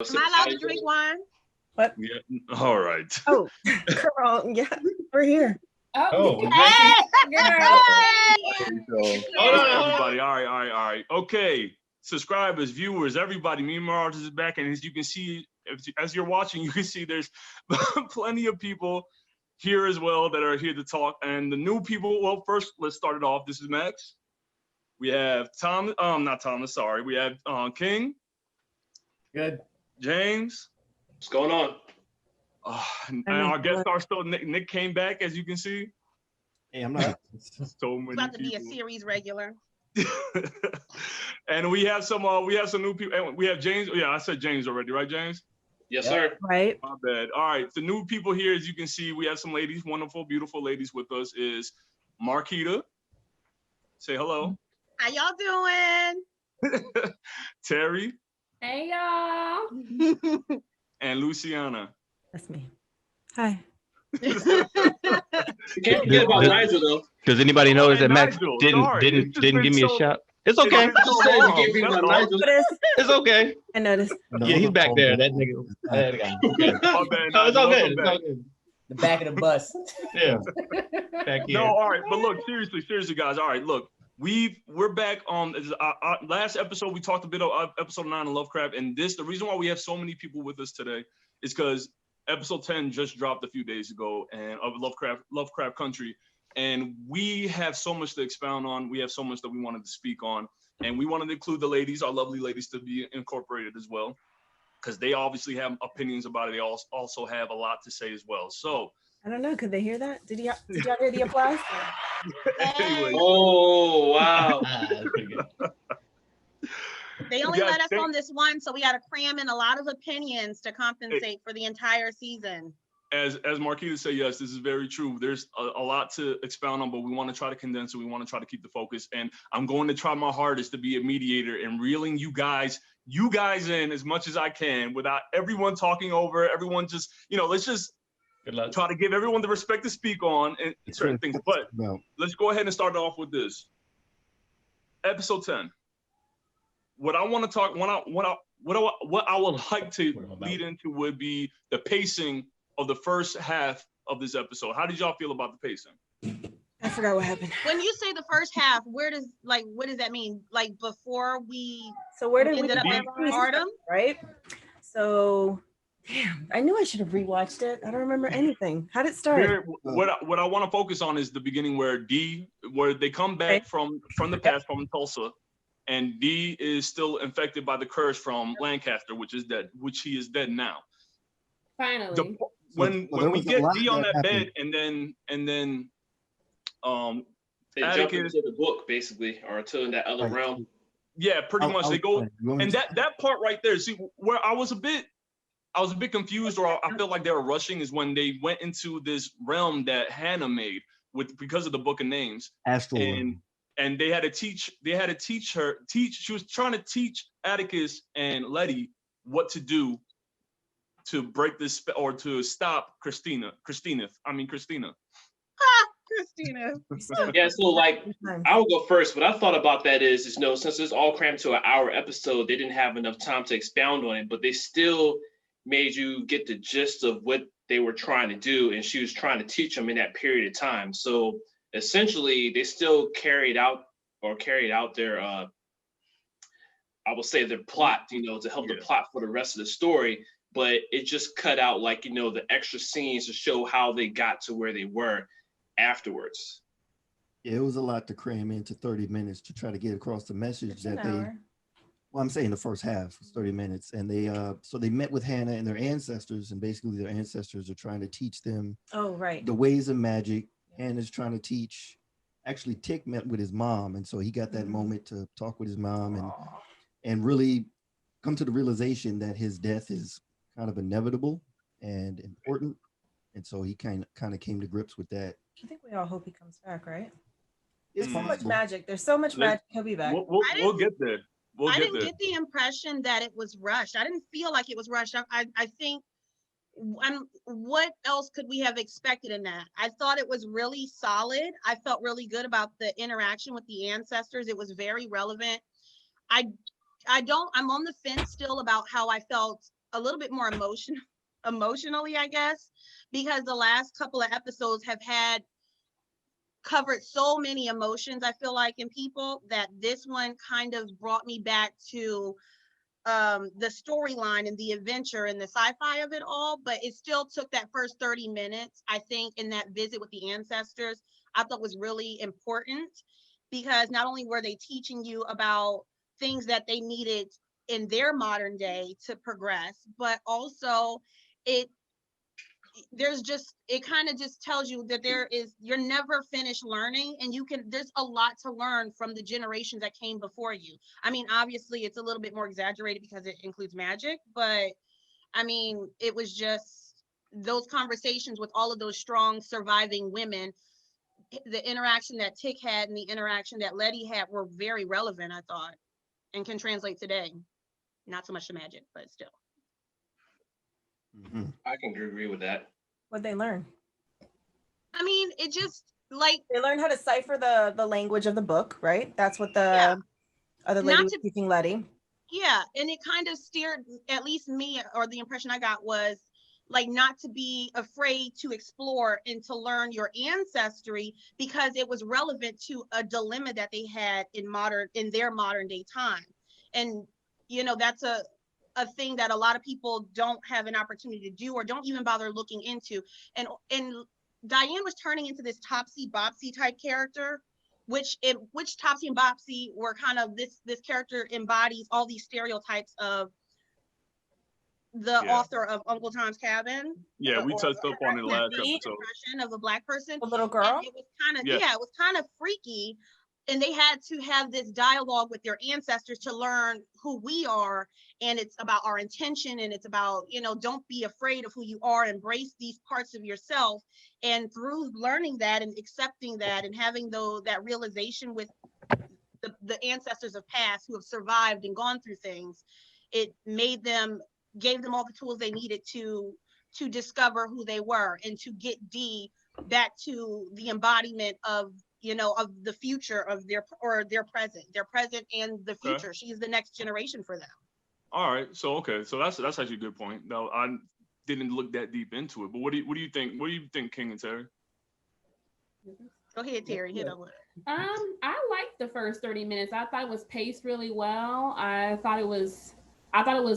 Am I allowed to drink wine? What? Yeah. All right. Oh, girl, yeah, we're here. Oh, Hey! All right, everybody. All right. Okay, subscribers, viewers, everybody. Me and Marauders is back, and as you can see, as you're watching, you can see there's plenty of people here as well that are here to talk. And the new people. Well, first, let's start it off. This is Max. We have Tom. Not Thomas. Sorry. We have King. good. James. What's going on? And our guest star still Nick. Nick came back, as you can see. Hey, I'm not. So many About to be a people. series regular. And we have some new people. And we have James. Yeah, I said James already, right, James? Yes, sir. Right. My bad. All right, the new people here, as you can see, we have some ladies, wonderful, beautiful ladies with us. Is Marquita. Say hello. How y'all doing? Terry Hey y'all. and Luciana. That's me. Hi. You can't forget about Nigel though. Does anybody notice that Max Nigel, didn't sorry. didn't It's just didn't been give me a so- shout? It's okay. It's been so Just saying, you long. can't forget That's about all. Nigel. It's okay. I noticed. Yeah, he's back there. That nigga. That guy. Okay. My bad, No, it's Nigel, okay. welcome It's back. okay. The back of the bus. Yeah. Back here. No, all right, but look, seriously, guys. All right, look, we're back on last episode. We talked a bit of episode 9 of Lovecraft, and the reason why we have so many people with us today is because episode 10 just dropped a few days ago, and of Lovecraft Country, and we have so much to expound on. We have so much that we wanted to speak on, and we wanted to include the ladies, our lovely ladies, to be incorporated as well, because they obviously have opinions about it. They also have a lot to say as well. So. I don't know. Could they hear that? Did y'all hear the applause? Anyway, Oh wow. That's pretty good. They only Yeah, let us on this one, so we got to cram in a lot of opinions to compensate for the entire season. as Marquita said, yes, this is very true. There's a lot to expound on, but we want to try to condense it. We want to try to keep the focus, and I'm going to try my hardest to be a mediator and reeling you guys in as much as I can without everyone talking over everyone. Just let's just Good luck. try to give everyone the respect to speak on and certain things. But let's go ahead and start off with this. Episode 10. What I want to talk, what I would like to lead into would be the pacing of the first half of this episode. How did y'all feel about the pacing? I forgot what happened. When you say the first half, what does that mean? Like before we So where did we ended up in Artem? Right. So, damn, I knew I should have rewatched it. I don't remember anything. How did it start? Here, what I want to focus on is the beginning where they come back from the past from Tulsa, and D is still infected by the curse from Lancaster, which he is dead now. Finally. When we get D on that bed, and then They jump into the book basically, or to that other realm. Yeah, pretty much. They go, and that part right there. See, where I was a bit confused, or I felt like they were rushing, is when they went into this realm that Hannah made because of the Book of Names. Astral. And they had to teach. She was trying to teach Atticus and Letty what to do to break this or to stop Christina. Christina. Yeah, so like I will go first. What I thought about that is since it's all crammed to an hour episode, they didn't have enough time to expound on it, but they still made you get the gist of what they were trying to do, and she was trying to teach them in that period of time. So essentially, they still carried out their I will say their plot, to help the plot for the rest of the story. But it just cut out the extra scenes to show how they got to where they were afterwards. Yeah, it was a lot to cram into 30 minutes to try to get across the message that I'm saying the first half was 30 minutes. And they met with Hannah and their ancestors, and basically their ancestors are trying to teach them the ways of magic. Hannah's trying to actually Tick met with his mom. And so he got that moment to talk with his mom and really come to the realization that his death is kind of inevitable and important. And so he kind of came to grips with that. I think we all hope he comes back, right? It's so much magic. There's so much magic. He'll be back. We'll get there. I didn't get the impression that it was rushed. I didn't feel like it was rushed. I think, what else could we have expected in that? I thought it was really solid. I felt really good about the interaction with the ancestors. It was very relevant. I'm on the fence still about how I felt a little bit more emotionally, I guess, because the last couple of episodes have had covered so many emotions, I feel like, in people, that this one kind of brought me back to the storyline and the adventure and the sci-fi of it all. But it still took that first 30 minutes, I think, in that visit with the ancestors, I thought was really important, because not only were they teaching you about things that they needed in their modern day to progress, but also it kind of just tells you that you're never finished learning, and there's a lot to learn from the generations that came before you. I mean, obviously it's a little bit more exaggerated because it includes magic, but I mean, it was just those conversations with all of those strong surviving women. The interaction that Tick had and the interaction that Letty had were very relevant, I thought, and can translate today. Not so much to magic, but still. I can agree with that. What'd they learn? I mean, it just like They learned how to decipher the language of the book, right? That's what the other lady was teaching Letty. Yeah, and it kind of steered, at least me, or the impression I got was like not to be afraid to explore and to learn your ancestry, because it was relevant to a dilemma that they had in their modern day time. And that's a thing that a lot of people don't have an opportunity to do, or don't even bother looking into. And Diane was turning into this Topsy Bopsy type character, which Topsy and Bopsy were kind of this character embodies all these stereotypes of the author of Uncle Tom's Cabin. Yeah, we touched up on it last episode. Impression of a Black person, a little girl. And it was kind of it was kind of freaky, and they had to have this dialogue with their ancestors to learn who we are, and it's about our intention, and it's about don't be afraid of who you are, embrace these parts of yourself. And through learning that and accepting that and having that realization with the ancestors of past who have survived and gone through things, it gave them all the tools they needed to discover who they were, and to get Dee back to the embodiment of of the future of their present and the future. She's the next generation for them. All right, so that's actually a good point. Now, I didn't look that deep into it, but what do you think? What do you think, King and Terry? Go ahead, Terry. Hit up with it. I liked the first 30 minutes. I thought it was paced really well. I thought it was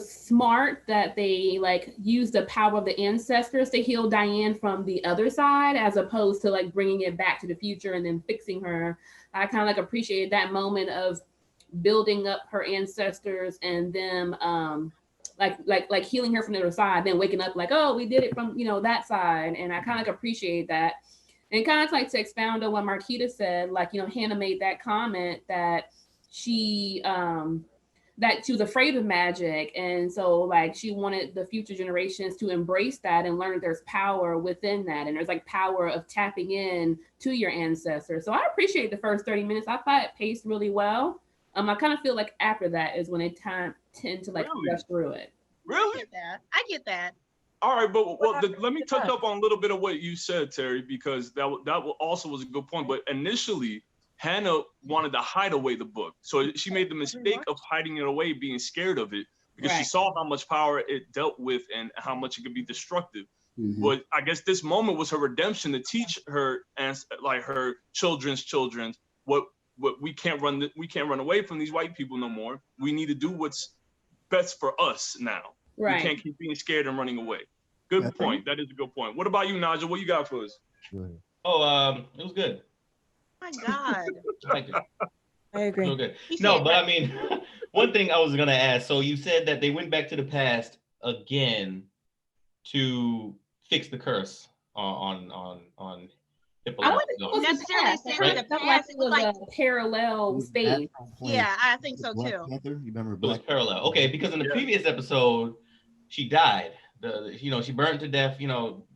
smart that they used the power of the ancestors to heal Diane from the other side, as opposed to bringing it back to the future and then fixing her. I kind of appreciated that moment of building up her ancestors and them like healing her from the other side, then waking up oh, we did it from that side. And I kind of appreciate that. And kind of to expound on what Marquita said, Hannah made that comment that she was afraid of magic, and so she wanted the future generations to embrace that and learn there's power within that, and there's power of tapping in to your ancestors. So I appreciate the first 30 minutes. I thought it paced really well. I kind of feel after that is when they tend to rush through it. Really? I get that. All right, but let me touch up on a little bit of what you said, Terry, because that also was a good point. But initially, Hannah wanted to hide away the book. So she made the mistake of hiding it away, being scared of it, because she saw how much power it dealt with and how much it could be destructive. But I guess this moment was her redemption, to teach her and her children's children what we can't run away from these white people no more. We need to do what's best for us now. Right. We can't keep being scared and running away. Good point. That is a good point. What about you, Nigel? What you got for us? Oh, it was good. Oh my God. I liked it. I agree. Okay. No, but I mean, one thing I was gonna ask. So you said that they went back to the past again to fix the curse on I wouldn't necessarily say the past. It was a parallel space. Yeah, I think so Black too. Panther? You remember It was Black parallel. Okay, because in the previous episode, she died. She burned to death,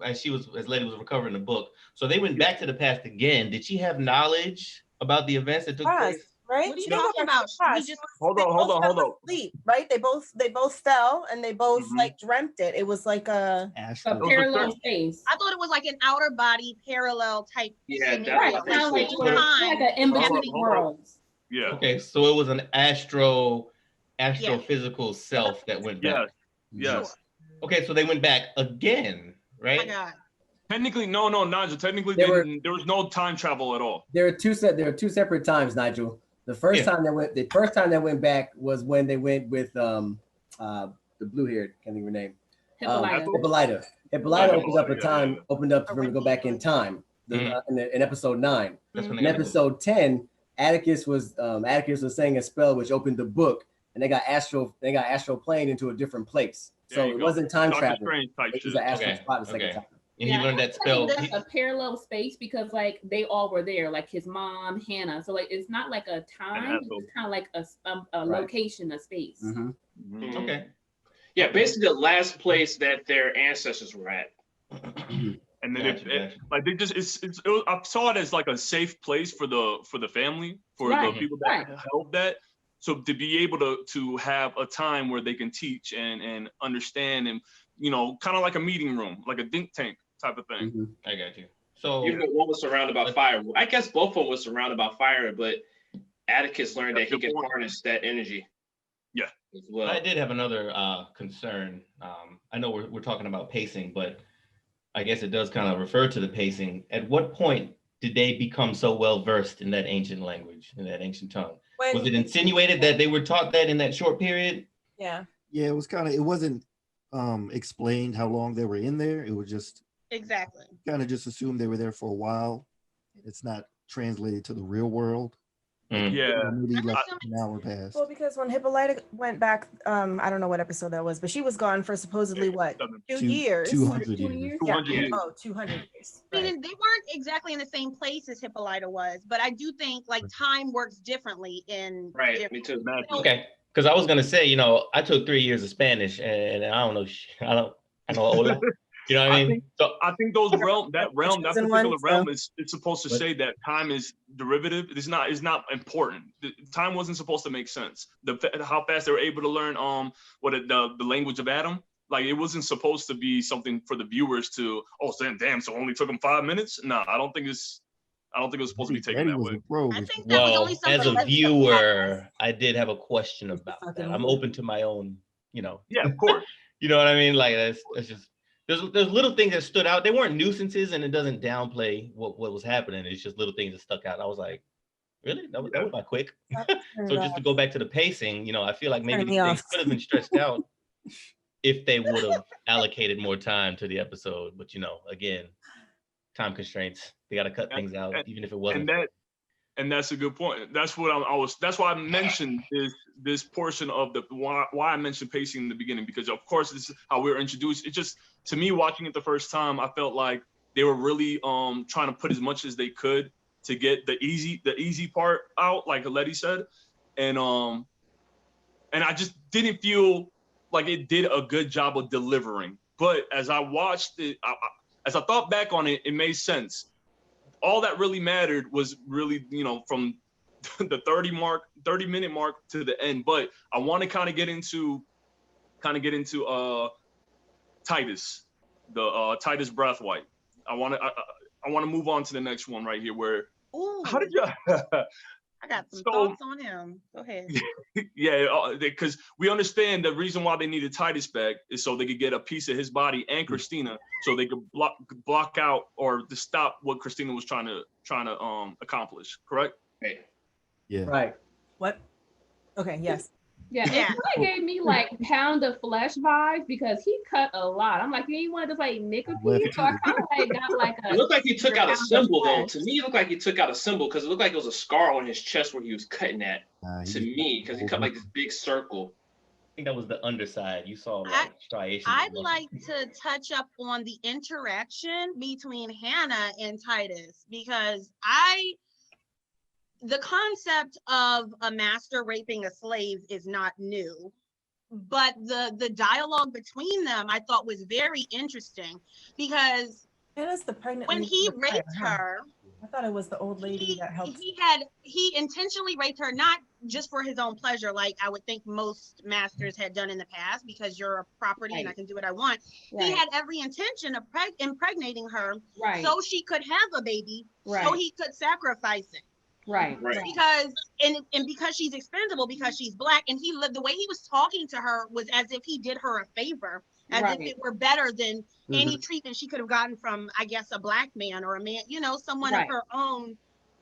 as Lady was recovering the book. So they went back to the past again. Did she have knowledge about the events that took place? Right? What are you talking about? Hold on. Sleep, right? They both fell and they both dreamt it. It was like a parallel space. I thought it was like an outer body parallel type. Yeah, scenario. Right. Kind of like an in-between worlds. Yeah. Okay, so it was an astrophysical self that went back. Yes. Okay, so they went back again, Oh my right? God. Technically, no, Nigel. Technically, There there was no time travel at all. There are two separate times, Nigel. The first time they went back was when they went with the blue haired, can't think of her name. Hippolyta. Hippolyta opened up for him to go back in time. In episode 9. In episode 10, Atticus was saying a spell which opened the book, and they got astral plane into a different place. So it wasn't time travel. It was an astral spot the second time. And he learned that spell. That's a parallel space because like they all were there, like his mom, Hannah. So like it's not like a time, it's kind of like a location, a space. Mm-hmm. Okay. Yeah, basically the last place that their ancestors were at. And then I saw it as like a safe place for the family, for the people that held that. So to be able to have a time where they can teach and understand, and kind of like a meeting room, like a think tank type of thing. I got you. So even though one was surrounded by fire, I guess both of them was surrounded by fire, but Atticus learned that he can harness that energy. Yeah. As well. I did have another concern. I know we're talking about pacing, but I guess it does kind of refer to the pacing. At what point did they become so well versed in that ancient language, in that ancient tongue? Was it insinuated that they were taught that in that short period? Yeah. Yeah, it wasn't explained how long they were in there. It was just exactly kind of just assumed they were there for a while. It's not translated to the real world. Yeah, maybe like an hour passed. Well, because when Hippolyta went back, I don't know what episode that was, but she was gone for supposedly what, 2 years? 200 years. 200 years. Oh, 200 years. I mean, they weren't exactly in the same place as Hippolyta was, but I do think like time works differently in Me too. Okay, because I was gonna say, I took 3 years of Spanish, and I don't know, I know Ola. You know what I mean? I think that particular realm is supposed to say that time is derivative. It's not important. Time wasn't supposed to make sense. How fast they were able to learn the language of Adam. Like it wasn't supposed to be something for the viewers to so it only took them 5 minutes. No, I don't think it was supposed to be taken that way. I think that was only as a viewer, I did have a question about that. I'm open to my own, Yeah, of course. You know what I mean? Like that's just. There's little things that stood out. They weren't nuisances, and it doesn't downplay what was happening. It's just little things that stuck out. I was like, really? That was not quick. So just to go back to the pacing, I feel like maybe things could have been stretched out if they would have allocated more time to the episode. But again, time constraints. They got to cut things out, even if it wasn't. And that's a good point. That's what that's why I mentioned this portion of why I mentioned pacing in the beginning, because of course this is how we were introduced. It just, to me, watching it the first time, I felt like they were really trying to put as much as they could to get the easy part out, like Letty said. And I just didn't feel like it did a good job of delivering. But as I watched it, as I thought back on it, it made sense. All that really mattered was really, from the 30-minute mark to the end. But I want to kind of get into Titus, the Titus Braithwaite. I want to move on to the next one right here. Where how did you? I got some thoughts on him. Go ahead. Yeah, because we understand the reason why they needed Titus back is so they could get a piece of his body and Christina, so they could block out or to stop what Christina was trying to accomplish. Correct? Yeah. Right. What? Okay. Yes. Yeah, it kind of gave me like Pound of Flesh vibes because he cut a lot. I'm like, you want to just like nick a piece? So I kind of like got like a. It looked like he took out a symbol though. To me, it looked like he took out a symbol because it looked like it was a scar on his chest where he was cutting at. To me, because he cut like this big circle. I think that was the underside. You saw like striations. I'd like to touch up on the interaction between Hannah and Titus, because the concept of a master raping a slave is not new, but the dialogue between them I thought was very interesting, because the pregnant when he raped her, I thought it was the old lady that helped. He intentionally raped her, not just for his own pleasure, like I would think most masters had done in the past, because you're a property and I can do what I want. He had every intention of impregnating her, so she could have a baby, so he could sacrifice it. Right. Because and because she's expendable, because she's Black, and the way he was talking to her was as if he did her a favor as Right. if it were better than any Mhm. treatment she could have gotten from, I guess, a black man or a man, you know, someone Right. of her own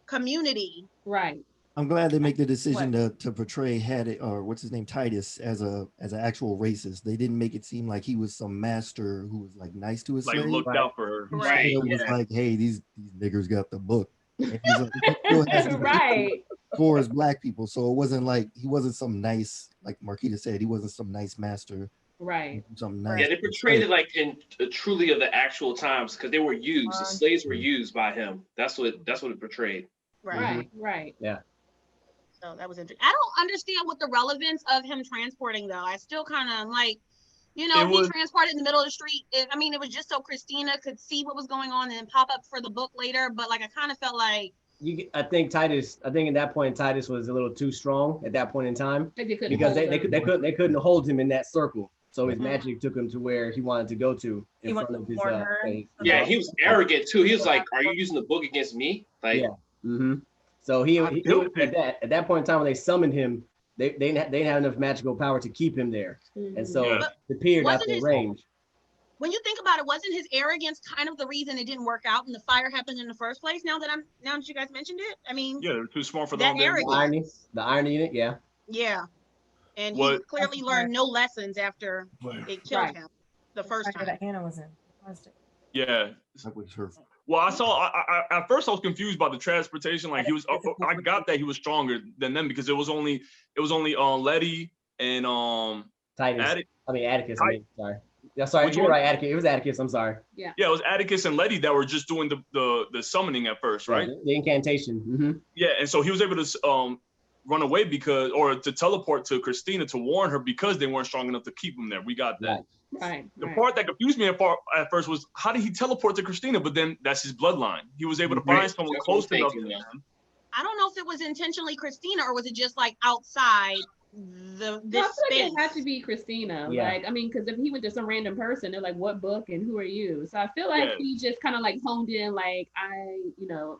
community. Right. I'm glad they make the decision to portray Haddock, or what's his name, Titus, as an actual racist. They didn't make it seem like he was some master who was like nice to his Like slave. looked out for her. Right. It was like, hey, these niggers got the book. And he's like, he still has to Right. for his black people. So it wasn't like he wasn't some nice, like Marquita said, he wasn't some nice master. Right. Something nice. Yeah, they portrayed it like in truly of the actual times because they were used. The slaves were used by him. That's what it portrayed. Right. Right. Yeah. So that was interesting. I don't understand what the relevance of him transporting though. I still kind of like, you know, he transported in the middle of the street. I mean, it was just so Christina could see what was going on and then pop up for the book later. But like, I kind of felt like I think at that point Titus was a little too strong at that point in time because they couldn't hold him in that circle. So his magic took him to where he wanted to go to in front of his face. Yeah, he was arrogant too. He was like, "Are you using the book against me?" Like, yeah. Mm-hmm. So he at that point in time when they summoned him, they didn't have enough magical power to keep him there, and so it appeared out the range. When you think about it, wasn't his arrogance kind of the reason it didn't work out and the fire happened in the first place? Now that you guys mentioned it, I mean, yeah, they're too smart for that arrogance. The irony in it, yeah. Yeah, and he clearly learned no lessons after they killed him the first time. That Hannah was in. Yeah. Well, I at first I was confused by the transportation. Like he was, I got that he was stronger than them because it was only Letty and Titus. Atticus. Sorry. Yeah, sorry. You're right, Atticus. It was Atticus. I'm sorry. Yeah, it was Atticus and Letty that were just doing the summoning at first, right? The incantation. Mm-hmm. Yeah, and so he was able to run away to teleport to Christina to warn her because they weren't strong enough to keep him there. We got that. Right. The part that confused me at first was how did he teleport to Christina? But then that's his bloodline. He was able to find someone close enough to him. I don't know if it was intentionally Christina or was it just like outside this I feel space. like it had to be Christina. Yeah. Like, I mean, because if he went to some random person, they're like, "What book and who are you?" So I feel like he just kind of like honed in, like, I know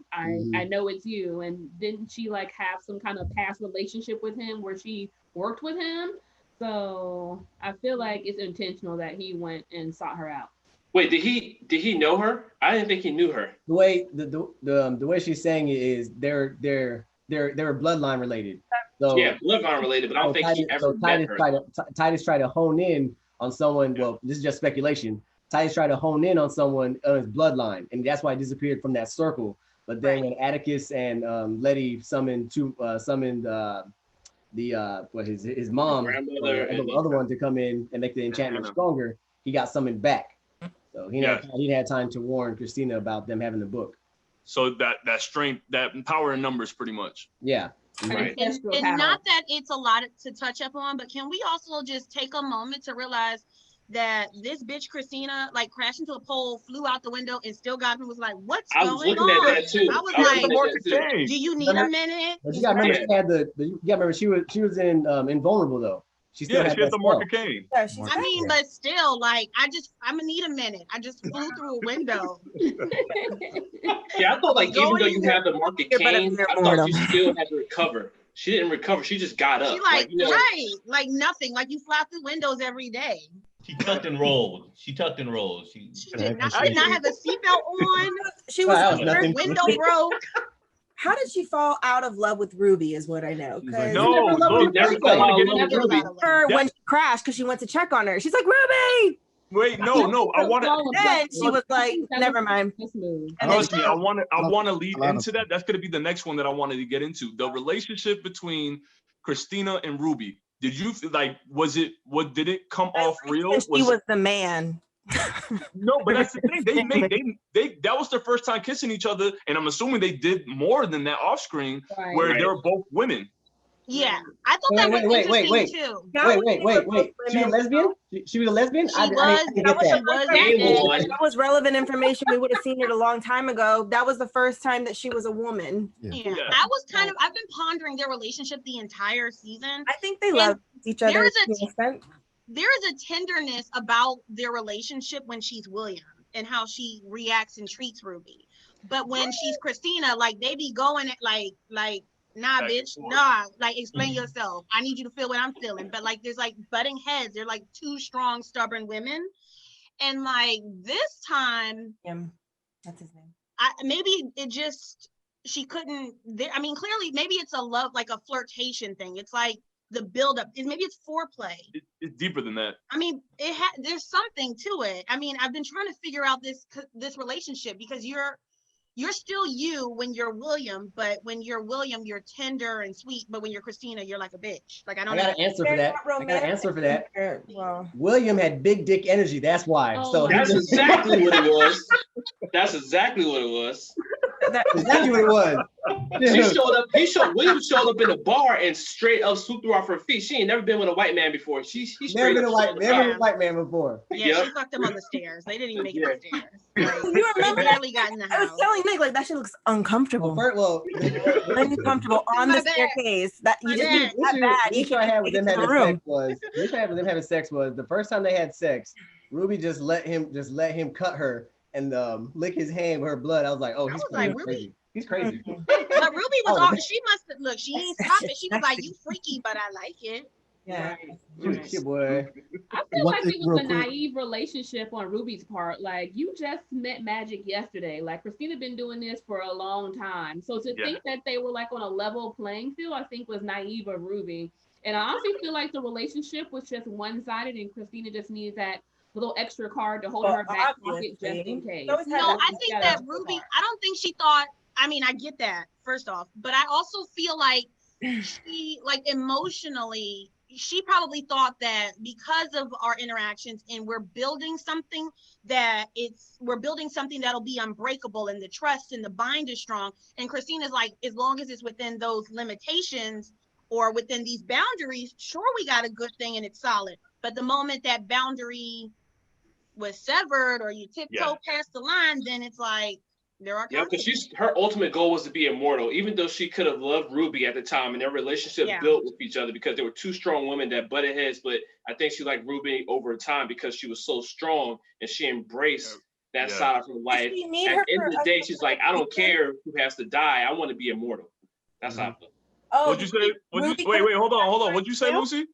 it's you. And didn't she like have some kind of past relationship with him where she worked with him? So I feel like it's intentional that he went and sought her out. Wait, did he know her? I didn't think he knew her. The way the way she's saying it is they're bloodline related. So, yeah, bloodline related, but I don't think he ever met her. Titus tried to hone in on someone. Well, this is just speculation. Titus tried to hone in on someone on his bloodline, and that's why he disappeared from that circle. But then when Atticus and Letty summoned his mom, and the other one to come in and make the enchantment stronger, he got summoned back. So he had time to warn Christina about them having the book. So that strength, that power in numbers, pretty much. Yeah. Right. And not that it's a lot to touch up on, but can we also just take a moment to realize that this bitch Christina like crashed into a pole, flew out the window, and still got me was like, "What's going on?" At that too. I was like, "Do you need a minute?" But you gotta remember she was in invulnerable though. She still had the mark of Cain. Yeah, I mean, but still, like, I'm gonna need a minute. I just flew through a window. Yeah, I thought like even though you have the mark of Cain, I thought you still had to recover. She didn't recover. She just got up. She like nothing. Like you fly through windows every day. She tucked and rolled. She did not have a seatbelt on. She was window broke. How did she fall out of love with Ruby is what I know. When she crashed because she went to check on her. She's like, Ruby! Wait, no. I want to. Then she was like, never mind. Honestly, I want to lead into that. That's going to be the next one that I wanted to get into. The relationship between Christina and Ruby. Did you like? Did it come off real? She was the man. No, but that's the thing. That was their first time kissing each other, and I'm assuming they did more than that off screen, where they were both women. Yeah, I thought that was interesting too. Wait. She was a lesbian? She was a lesbian? That was relevant information. We would have seen it a long time ago. That was the first time that she was a woman. Yeah. I was I've been pondering their relationship the entire season. I think they love each other. There is a tenderness about their relationship when she's William and how she reacts and treats Ruby. But when she's Christina, like they be going at like nah, Back and bitch, forth. nah, like explain yourself. I need you to feel what I'm feeling. But like there's like butting heads. They're like two strong, stubborn women. And like this time, That's his name. maybe it just she couldn't. I mean, clearly, maybe it's a love, like a flirtation thing. It's like the buildup. Maybe it's foreplay. It's deeper than that. I mean, there's something to it. I mean, I've been trying to figure out this relationship because you're still you when you're William, but when you're William, you're tender and sweet. But when you're Christina, you're like a bitch. Like I got an answer for that. I got an answer for that. Well, William had big dick energy. That's why. Oh, So That's exactly what it was. That's exactly what it was. exactly what it was. William showed up in the bar and straight up swooped her off her feet. She ain't never been with a white man before. She's never been a white man before. Yeah, she fucked him on the stairs. They didn't even make it upstairs. Like, you remember barely got in the I was house. telling Nick, like that shit looks uncomfortable. Uncomfortable on My the bad. staircase. That you My just bad. need that bad. The You issue I can't had with take them it to having the room. sex was the issue I had with them having sex was the first time they had sex, Ruby just let him cut her and lick his hand with her blood. I was like, oh, he's like, crazy. He's crazy. But Ruby was Oh, all she must have look, she ain't stop it. She was like, you freaky, but I like it. Yeah. Shit, boy. I feel One like thing it was real a quick. naive relationship on Ruby's part. Like you just met Magic yesterday. Like Christina been doing this for a long time. So to think that they were like on a level playing field, I think was naive of Ruby. And I honestly feel like the relationship was just one-sided and Christina just needed that little extra card to hold her back pocket just in case. No, I think that Ruby, I don't think she thought, I mean, I get that first off, but I also feel like she, like emotionally, she probably thought that because of our interactions and we're building something that'll be unbreakable and the trust and the bind is strong. And Christina's like, as long as it's within those limitations or within these boundaries, sure, we got a good thing and it's solid. But the moment that boundary was severed or you tiptoe past the line, then it's like, there are because her ultimate goal was to be immortal, even though she could have loved Ruby at the time and their relationship built with each other because they were two strong women that butted heads. But I think she liked Ruby over time because she was so strong and she embraced that side of her life. At the end of the day, she's like, I don't care who has to die. I want to be immortal. That's how I feel. Oh, What'd you say? Wait, hold on. What'd you say, Lucy?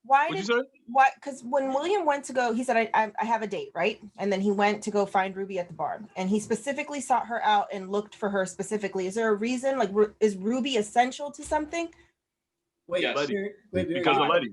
What'd you say? Why? Because when William went to go, he said, I have a date, right? And then he went to go find Ruby at the bar. And he specifically sought her out and looked for her specifically. Is there a reason? Like, is Ruby essential to something? Wait, because of Letty.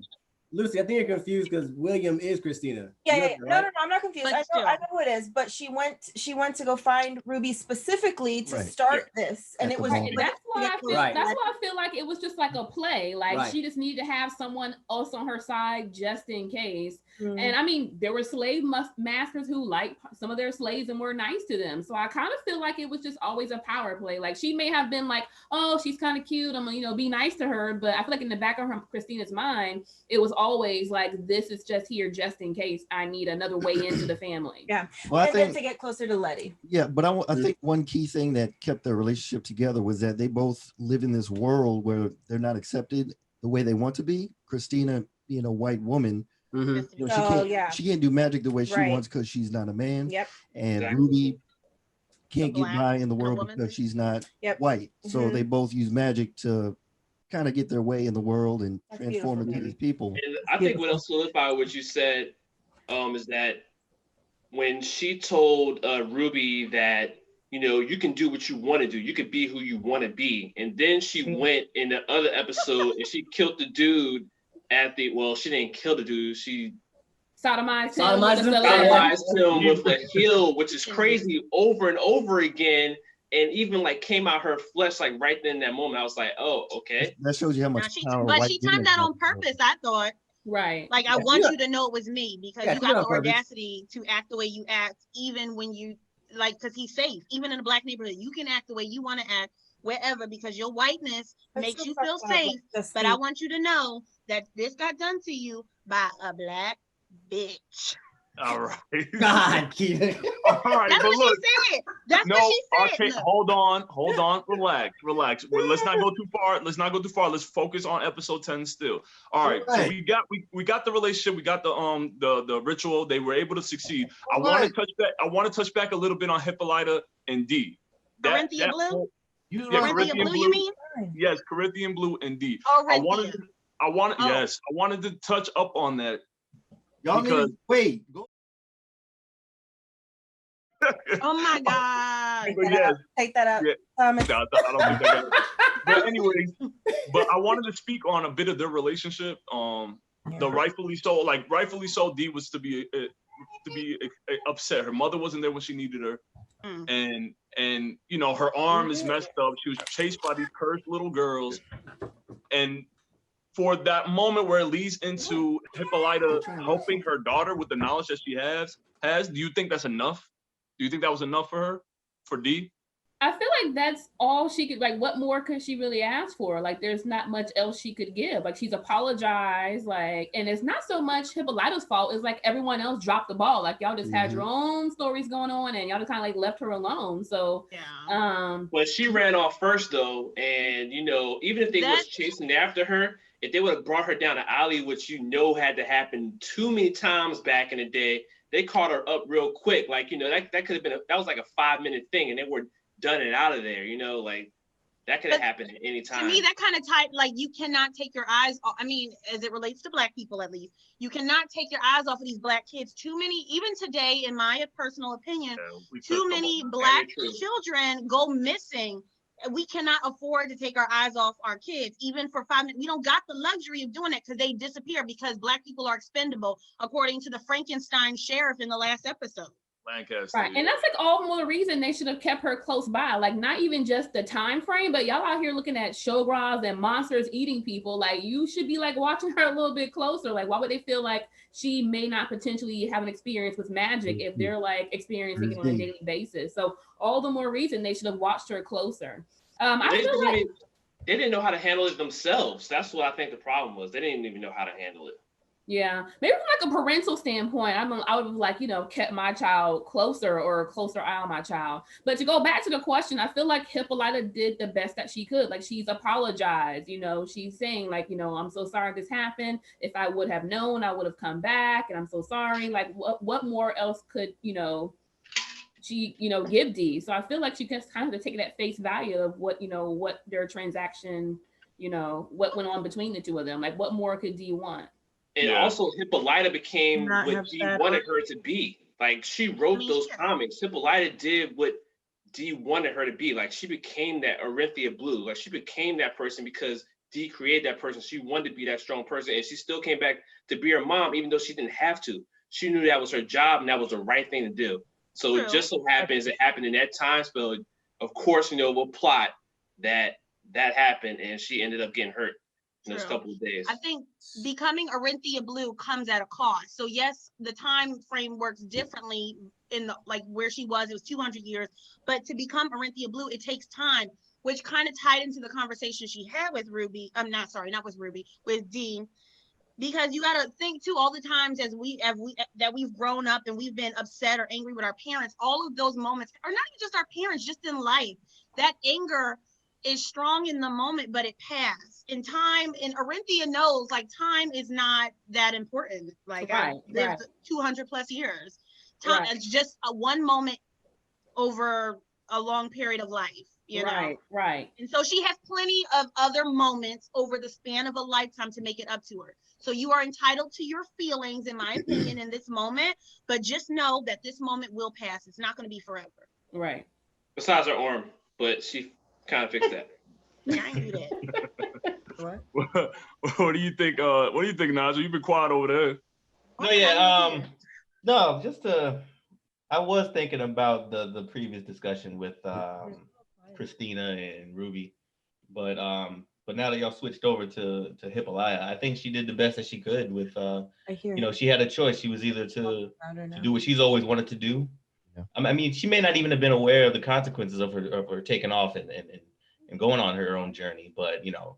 Lucy, I think you're confused because William is Christina. Yeah. No, I'm not confused. I know who it is, but she went to go find Ruby specifically to start this, and it was that's why I feel like it was just like a play. Like she just needed to have someone else on her side just in case. And I mean, there were slave masters who liked some of their slaves and were nice to them. So I kind of feel like it was just always a power play. Like she may have been like, oh, she's kind of cute, I'm gonna be nice to her, but I feel like in the back of Christina's mind, it was always like, this is just here just in case I need another way into the family. Well, I think to get closer to Letty. Yeah, but I think one key thing that kept their relationship together was that they both live in this world where they're not accepted the way they want to be. Christina, being a white woman, she can't do magic the way she wants because she's not a man. And Ruby can't get by in the world because she's not white. So they both use magic to kind of get their way in the world and transform into these people. And I think what else solidified what you said is that when she told Ruby that, you can do what you want to do, you can be who you want to be, and then she went in the other episode and she killed the dude she didn't kill the dude, she sodomized him with a heel, which is crazy, over and over again. And even like came out her flesh like right then in that moment. I was like, oh, okay. That shows you how much power. But she timed that on purpose, I thought. Right. Like, I want you to know it was me because you got the audacity to act the way you act, even when you, because he's safe. Even in a black neighborhood, you can act the way you want to act wherever because your whiteness makes you feel safe. But I want you to know that this got done to you by a black bitch. All right. God, Keita. All right, that's what she said. That's what she said. Okay, hold on, relax. Let's not go too far. Let's focus on episode 10 still. All right. So we got the relationship, we got the ritual. They were able to succeed. I want to touch back a little bit on Hippolyta and D. Corinthia Blue? Corinthian blue, you mean? Yes, Corinthian blue and D. Oh, I wanted to touch up on that. Y'all need to wait. Go. Oh my God. Take that out. Yeah. I don't think that but anyways, but I wanted to speak on a bit of their relationship. The rightfully so, D was to be upset. Her mother wasn't there when she needed her. And you know, her arm is messed up. She was chased by these cursed little girls. And for that moment where it leads into Hippolyta helping her daughter with the knowledge that she has, do you think that's enough? Do you think that was enough for her, for D? I feel like that's all she could, like, what more could she really ask for? Like, there's not much else she could give. Like, she's apologized, like, and it's not so much Hippolyta's fault. It's like everyone else dropped the ball. Like, y'all just had your own stories going on and y'all just kind of like left her alone. So, But she ran off first though. And, you know, even if they was chasing after her, if they would have brought her down the alley, which you know had to happen too many times back in the day, they caught her up real quick. Like, you know, that could have been, that was like a 5-minute thing and they were done it out of there, you know, like that could have happened at any time. To me, that kind of type, like, you cannot take your eyes off. I mean, as it relates to Black people, at least, you cannot take your eyes off of these Black kids. Too many, even today, in my personal opinion, too many Black children go missing. We cannot afford to take our eyes off our kids, even for 5 minutes. We don't got the luxury of doing it because they disappear because Black people are expendable, according to the Frankenstein sheriff in the last episode. Lancaster. Right, and that's like all more reason they should have kept her close by. Like, not even just the time frame, but y'all out here looking at shogras and monsters eating people. Like, you should be like watching her a little bit closer. Like, why would they feel like she may not potentially have an experience with magic if they're like experiencing it on a daily basis? So all the more reason they should have watched her closer. I feel like they didn't know how to handle it themselves. That's what I think the problem was. They didn't even know how to handle it. Yeah, maybe from like a parental standpoint, I would have, like, you know, kept my child closer or a closer eye on my child. But to go back to the question, I feel like Hippolyta did the best that she could. Like, she's apologized, you know, she's saying like, you know, I'm so sorry this happened. If I would have known, I would have come back, and I'm so sorry. Like, what more else could, you know, she, you know, give D? So I feel like she can kind of take it at face value of what, you know, what their transaction, you know, what went on between the two of them. Like, what more could D want? And also, Hippolyta became what D wanted her to be. Like, she wrote those comics. Hippolyta did what D wanted her to be. Like, she became that Orinthia Blue. Like, she became that person because D created that person. She wanted to be that strong person, and she still came back to be her mom, even though she didn't have to. She knew that was her job, and that was the right thing to do. So it just so happens it happened in that time spell. Of course, you know, we'll plot that happened, and she ended up getting hurt in those couple of days. I think becoming Orinthia Blue comes at a cost. So yes, the time frame works differently in the, like, where she was, it was 200 years, but to become Orinthia Blue, it takes time, which kind of tied into the conversation she had with Ruby. With Dean, because you got to think too, all the times that we've grown up and we've been upset or angry with our parents, all of those moments, or not even just our parents, just in life, that anger is strong in the moment, but it passed. In time, and Orinthia knows, like, time is not that important. Like, I lived 200 plus years. Time is just a one moment over a long period of life, you know? Right. And so she has plenty of other moments over the span of a lifetime to make it up to her. So you are entitled to your feelings, in my opinion, in this moment, but just know that this moment will pass. It's not going to be forever. Right. Besides her arm, but she kind of fixed that. Yeah, I knew that. What do you think? What do you think, Nigel? You've been quiet over there. No, just I was thinking about the previous discussion with Christina and Ruby, but now that y'all switched over to Hippolyta, I think she did the best that she could with you know, she had a choice. She was either to do what she's always wanted to do. Yeah. I mean, she may not even have been aware of the consequences of her taking off and going on her own journey, but, you know,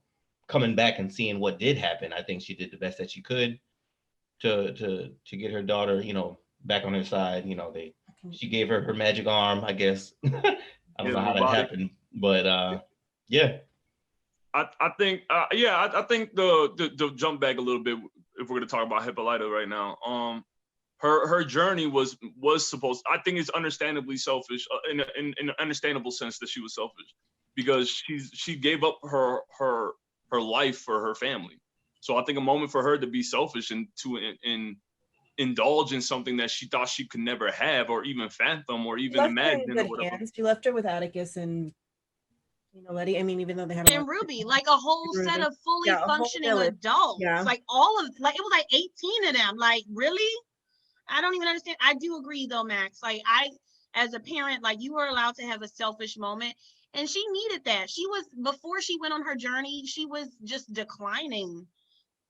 coming back and seeing what did happen, I think she did the best that she could to get her daughter, you know, back on her side. You know, she gave her her magic arm, I guess. I don't know how that happened, but yeah. I think I think the jump back a little bit, if we're gonna talk about Hippolyta right now. Her journey was supposed, I think it's understandably selfish, in an understandable sense that she was selfish. because she gave up her life for her family. So I think a moment for her to be selfish and to indulge in something that she thought she could never have or even fathom or even imagine or whatever. She left her with Atticus and Letty. I mean, even though they have and Ruby, like a whole set of fully functioning adults. Yeah. Like all of, like it was like 18 of them. Like really? I don't even understand. I do agree though, Max. Like as a parent, like you were allowed to have a selfish moment, and she needed that. She was, before she went on her journey, she was just declining.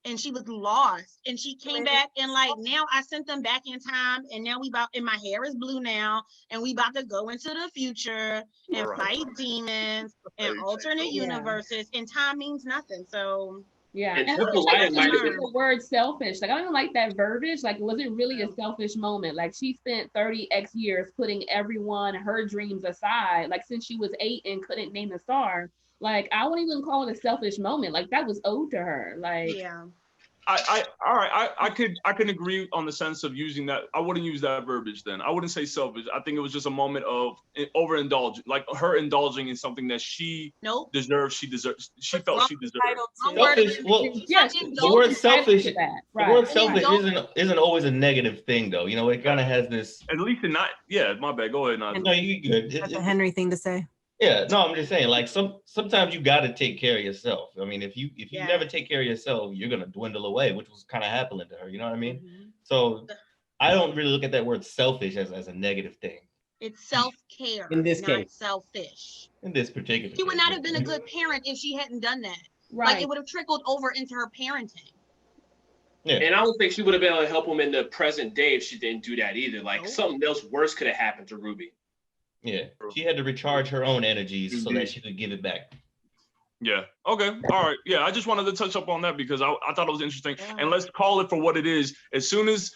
And she was lost, and she came back, and like now I sent them back in time, and now and my hair is blue now, and we about to go into the future and fight demons and alternate universes, and time means nothing. So yeah, and I don't like the word selfish. Like I don't even like that verbiage. Like, was it really a selfish moment? Like she spent 30x years putting everyone, her dreams aside. Like since she was 8 and couldn't name the star. Like I wouldn't even call it a selfish moment. Like that was owed to her. Like yeah. I can agree on the sense of using that. I wouldn't use that verbiage then. I wouldn't say selfish. I think it was just a moment of overindulging, like her indulging in something that she deserved. She felt she deserved. Selfish. Well, yes, the word selfish. Right. The word selfish isn't always a negative thing though. You know, it kind of has this. At least in not. Yeah, my bad. Go ahead, Nigel. No, you good. That's a Henry thing to say. Yeah, no, I'm just saying, like sometimes you got to take care of yourself. I mean, if you never take care of yourself, you're gonna dwindle away, which was kind of happening to her. You know what I mean? Mm-hmm. So I don't really look at that word selfish as a negative thing. It's self-care in this not case. Selfish. In this particular she would not have been a good parent if she hadn't done that. Right. Like it would have trickled over into her parenting. Yeah. And I don't think she would have been able to help him in the present day if she didn't do that either. Like something else worse could have happened to Ruby. Yeah, she had to recharge her own energies so that she could give it back. Yeah. Okay. All right. Yeah. I just wanted to touch up on that because I thought it was interesting. Yeah. And let's call it for what it is. As soon as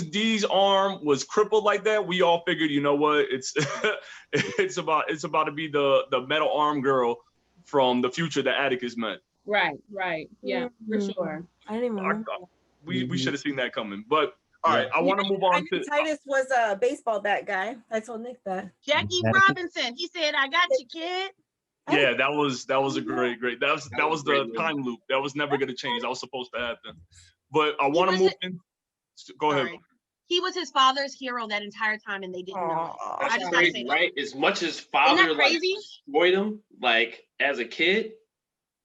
Dee's arm was crippled like that, we all figured, you know what? It's about to be the metal arm girl from the future that Atticus met. Right. Yeah, for sure. I didn't even remember. We should have seen that coming, but. All right, I want to move on to Titus was a baseball bat guy. I told Nick that. Jackie Robinson. He said, "I got you, kid." Yeah, that was a great. That was the time loop. That was never gonna change. That was supposed to happen. But I want to move in. Go ahead. He was his father's hero that entire time, and they didn't know it. That's crazy, right? As much as father destroyed him, like as a kid,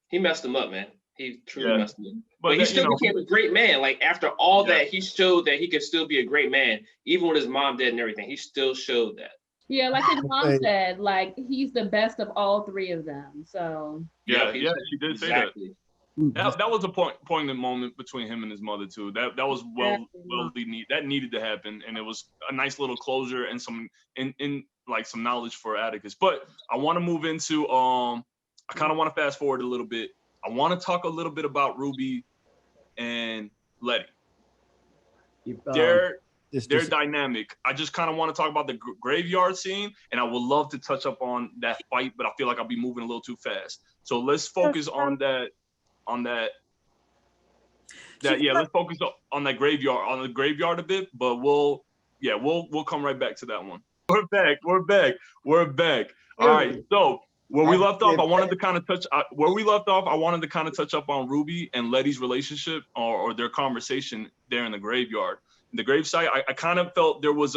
he messed him up, man. He truly messed him up. But he still became a great man. Like after all that, he showed that he could still be a great man, even when his mom did and everything. He still showed that. Yeah, like his mom said, like he's the best of all three of them. So yeah, she did say that. That was a poignant moment between him and his mother too. That was well needed. That needed to happen, and it was a nice little closure and some like some knowledge for Atticus. But I want to move into I kind of want to fast forward a little bit. I want to talk a little bit about Ruby and Letty. Their dynamic. I just kind of want to talk about the graveyard scene, and I would love to touch up on that fight, but I feel like I'll be moving a little too fast. So let's focus on that. Let's focus on that graveyard a bit, but we'll come right back to that one. We're back. All right, so. Where we left off, I wanted to kind of touch up on Ruby and Letty's relationship or their conversation there in the graveyard. In the gravesite, I kind of felt there was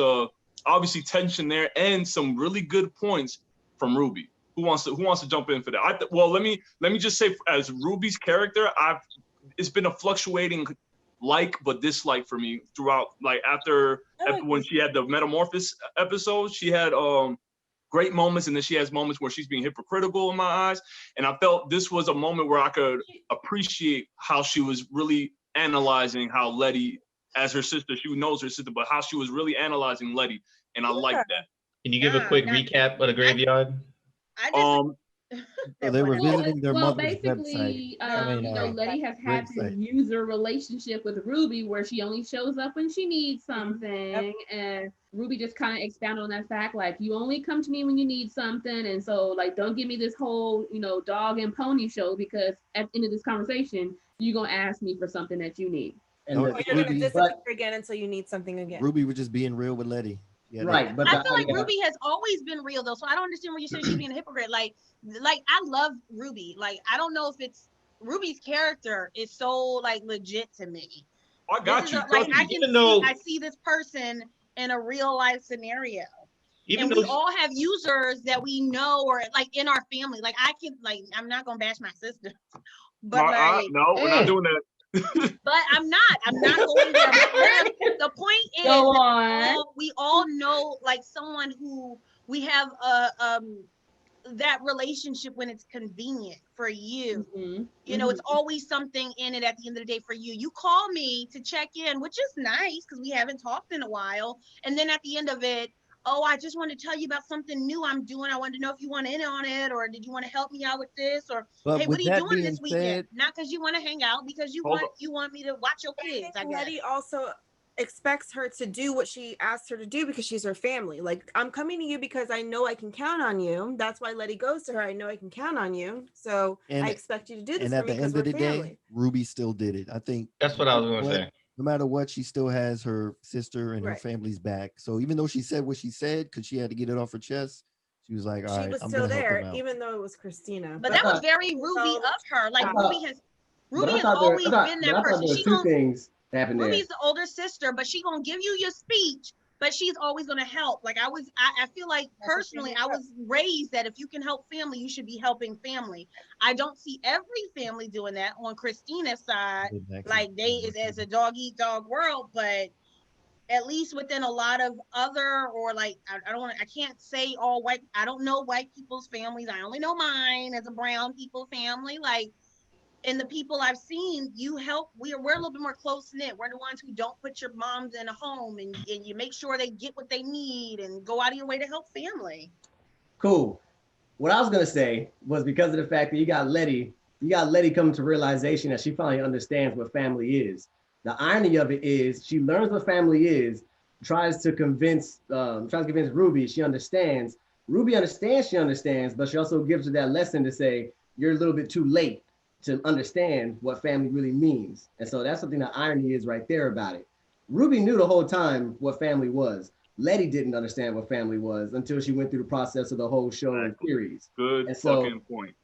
obviously tension there and some really good points from Ruby. Who wants to jump in for that? Let me just say, as Ruby's character, it's been a fluctuating like but dislike for me throughout. Like after when she had the Metamorphosis episode, she had great moments, and then she has moments where she's being hypocritical in my eyes. And I felt this was a moment where I could appreciate how she was really analyzing how Letty, as her sister, she knows her sister, but how she was really analyzing Letty. And I like that. Can you give a quick recap of the graveyard? They were visiting their mother's basically, website. Letty has had this user relationship with Ruby where she only shows up when she needs something. And Ruby just kind of expounded on that fact, like, you only come to me when you need something. And so, like, don't give me this whole, dog and pony show, because at the end of this conversation, you're going to ask me for something that you need. And you're going to disappear again until you need something again. Ruby was just being real with Letty. Yeah, Right, but I feel like Ruby has always been real though, so I don't understand when you say she's being a hypocrite. Like I love Ruby. Like I don't know if it's Ruby's character is so like legit to me. I got you. Like I can I see this person in a real life scenario. And we all have users that we know or like in our family. Like I can I'm not gonna bash my sister, but no, we're not doing that. But I'm not going there. The point is we all know like someone who we have that relationship when it's convenient for you. You know, it's always something in it at the end of the day for you. You call me to check in, which is nice because we haven't talked in a while. And then at the end of it, oh, I just want to tell you about something new I'm doing. I wanted to know if you want in on it, or did you want to help me out with this, or hey, what are you doing this weekend? Not because you want to hang out, because you want me to watch your kids. I guess. Letty also expects her to do what she asked her to do because she's her family. Like, I'm coming to you because I know I can count on you. That's why Letty goes to her. I know I can count on you. So I expect you to do this. And at the end of the day, Ruby still did it. I think that's what I was going to say. No matter what, she still has her sister and her family's back. So even though she said what she said, because she had to get it off her chest, she was like, all right, I'm still there, even though it was Christina. But that was very Ruby of her. Like Ruby has always been that person. She two things happened there. Ruby's the older sister, but she's gonna give you your speech, but she's always gonna help. Like I feel like personally, I was raised that if you can help family, you should be helping family. I don't see every family doing that on Christina's side. Like they is as a dog eat dog world, but at least within a lot of other, or like I can't say all white. I don't know white people's families. I only know mine as a brown people family. Like. And the people I've seen, you help. We're a little bit more close knit. We're the ones who don't put your moms in a home, and you make sure they get what they need and go out of your way to help family. Cool. What I was gonna say was because of the fact that you got Letty coming to realization that she finally understands what family is. The irony of it is she learns what family is, tries to convince Ruby she understands. Ruby understands she understands, but she also gives her that lesson to say you're a little bit too late to understand what family really means. And so that's something the irony is right there about it. Ruby knew the whole time what family was. Letty didn't understand what family was until she went through the process of the whole show and series. Good fucking point.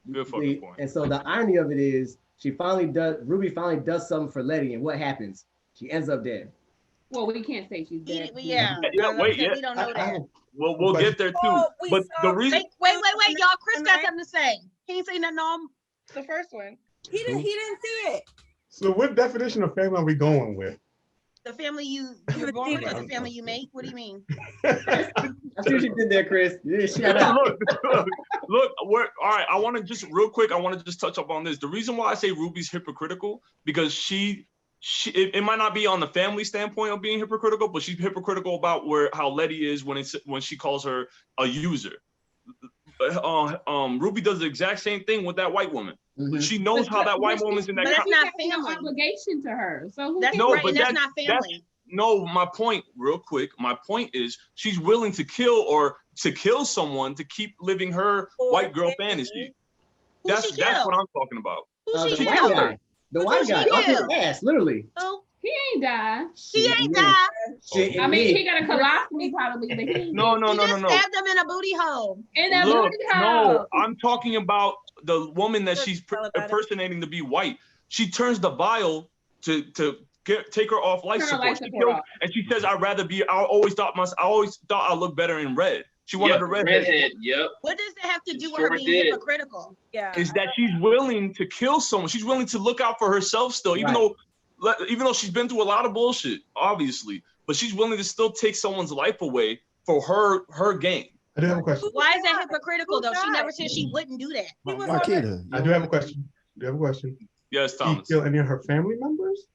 And so the irony of it is Ruby finally does something for Letty, and what happens? She ends up dead. Well, we can't say she's dead. We don't know that. Well, we'll get there too. But the reason wait, y'all. Chris got something to say. He ain't say nothing on the first one. He didn't see it. So what definition of family are we going with? The family you're born with, or the family you make? What do you mean? I see what you did there, Chris. Look, all right. I want to just real quick. I want to just touch up on this. The reason why I say Ruby's hypocritical because it might not be on the family standpoint of being hypocritical, but she's hypocritical about how Letty is when she calls her a user. Ruby does the exact same thing with that white woman. Mm-hmm. She knows how that white woman's in that. But that's not family obligation to her. So that's not family. No, my point, real quick. My point is she's willing to kill someone to keep living her white girl fantasy. That's what I'm talking about. The white guy. The white guy. Off his ass, literally. Oh, he ain't died. He ain't died. I mean, he got a colostomy probably, but he No. Stabbed him in a booty hole. No, I'm talking about the woman that she's impersonating to be white. She turns the vial to take her off life support. And she says, I always thought I looked better in red. She wanted a redhead. Yep. What does it have to do with her being hypocritical? Yeah. Is that she's willing to kill someone. She's willing to look out for herself still, even though she's been through a lot of bullshit, obviously, but she's willing to still take someone's life away for her gain. I do have a question. Why is that hypocritical though? She never said she wouldn't do that. Marquita, I do have a question. Yes, Thomas. Did she kill any of her family members?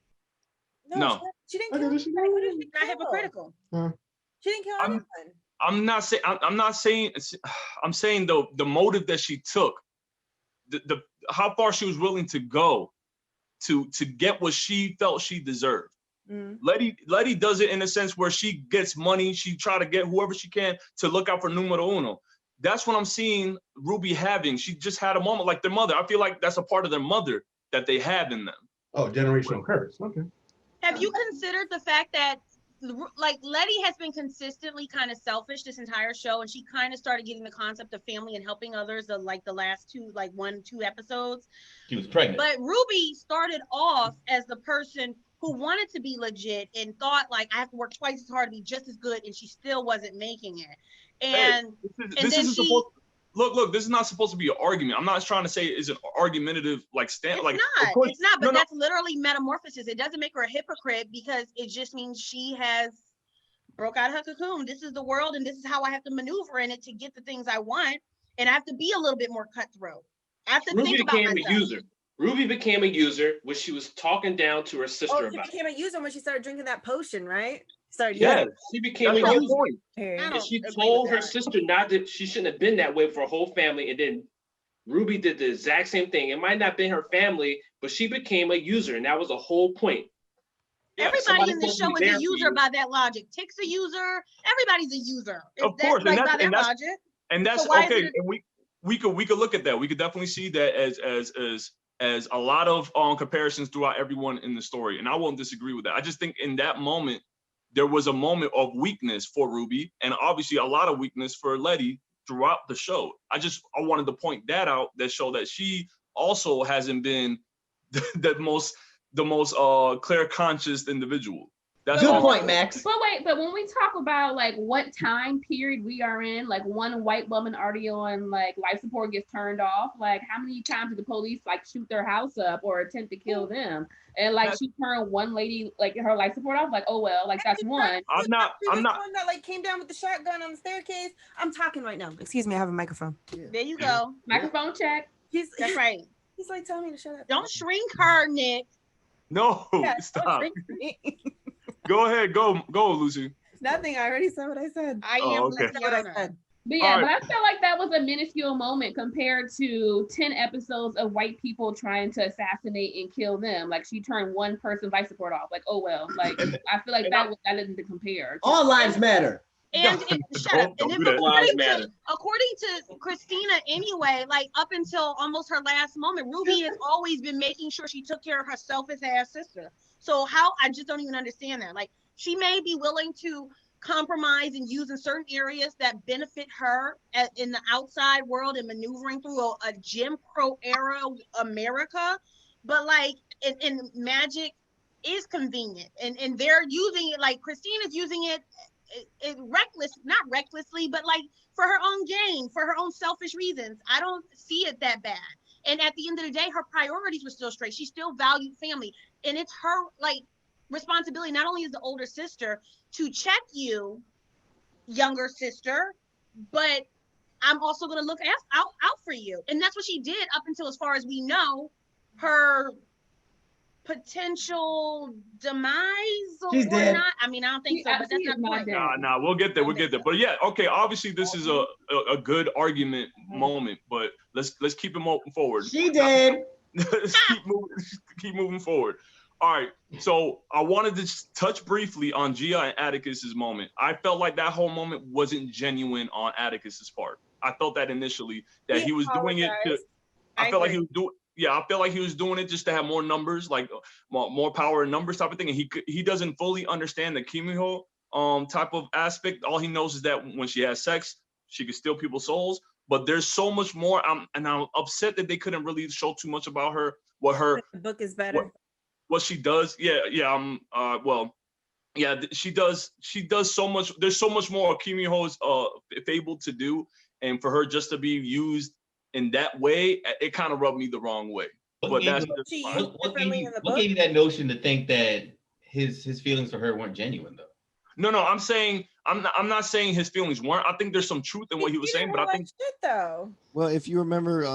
No. She didn't kill anyone. She's not hypocritical. She didn't kill anyone. I'm saying though the motive that she took, the how far she was willing to go to get what she felt she deserved. Letty does it in a sense where she gets money. She try to get whoever she can to look out for numero uno. That's what I'm seeing Ruby having. She just had a moment like their mother. I feel like that's a part of their mother that they have in them. Oh, generational curse. Okay. Have you considered the fact that like Letty has been consistently kind of selfish this entire show, and she kind of started getting the concept of family and helping others the last two, 1-2 episodes. She was pregnant. But Ruby started off as the person who wanted to be legit and thought like I have to work twice as hard to be just as good, and she still wasn't making it. And this isn't supposed. Look, this is not supposed to be an argument. I'm not trying to say it's an argumentative stand. It's not. But that's literally metamorphosis. It doesn't make her a hypocrite because it just means she has broke out of her cocoon. This is the world, and this is how I have to maneuver in it to get the things I want. And I have to be a little bit more cutthroat. I have to think about myself. Ruby became a user when she was talking down to her sister about it. She became a user when she started drinking that potion, right? She became a user. And she told her sister not that she shouldn't have been that way for her whole family. And then Ruby did the exact same thing. It might not have been her family, but she became a user, and that was the whole point. Everybody in the show is a user by that logic. Tick's a user. Everybody's a user. Of course, by that logic. And that's okay. And we could look at that. We could definitely see that as a lot of comparisons throughout everyone in the story, and I won't disagree with that. I just think in that moment there was a moment of weakness for Ruby, and obviously a lot of weakness for Letty throughout the show. I wanted to point that out, that show that she also hasn't been the most clear conscious individual. That's good point, Max. But when we talk about like what time period we are in, like one white woman already on like life support gets turned off, like how many times did the police like shoot their house up or attempt to kill them? And like she turned one lady like her life support off, like, oh well, like that's one. I'm not one that like came down with the shotgun on the staircase. I'm talking right now. Excuse me, I have a microphone. There you go. Microphone check. That's right. He's like telling me to shut up. Don't shrink her, Nick. No, stop. Go ahead, go, Lucy. Nothing. I already said what I said. I am what I said. But yeah, but I feel like that was a minuscule moment compared to 10 episodes of white people trying to assassinate and kill them. Like she turned one person's life support off. Like, oh well. Like I feel like that didn't compare. All lives matter. And shut up. And then according to Christina anyway, like up until almost her last moment, Ruby has always been making sure she took care of her selfish ass sister. So I just don't even understand that. Like she may be willing to compromise and use in certain areas that benefit her in the outside world and maneuvering through a Jim Crow era America, but like in magic is convenient and they're using it, like Christina's using it not recklessly, but like for her own gain, for her own selfish reasons. I don't see it that bad. And at the end of the day, her priorities were still straight. She still valued family, and it's her like responsibility, not only as the older sister, to check you, younger sister, but I'm also going to look out for you. And that's what she did up until, as far as we know, her potential demise or not. I mean, I don't think so, but that's not the point. Nah, we'll get there. But yeah, okay, obviously this is a good argument moment, but let's keep it moving forward. She did. Let's keep moving forward. All right, so I wanted to touch briefly on Gia and Atticus's moment. I felt like that whole moment wasn't genuine on Atticus's part. I felt that initially, that he was doing it to, I felt like he was doing it just to have more numbers, like more power and numbers type of thing. And he doesn't fully understand the Kimiho type of aspect. All he knows is that when she has sex, she can steal people's souls. But there's so much more. And I'm upset that they couldn't really show too much about her. The book is better. What she does, she does so much. There's so much more Kimiho is able to do, and for her just to be used in that way, it kind of rubbed me the wrong way. But that's what gave you that notion to think that his feelings for her weren't genuine, though? No, I'm saying I'm not saying his feelings weren't. I think there's some truth in what he was saying, but I think though. Well, if you remember,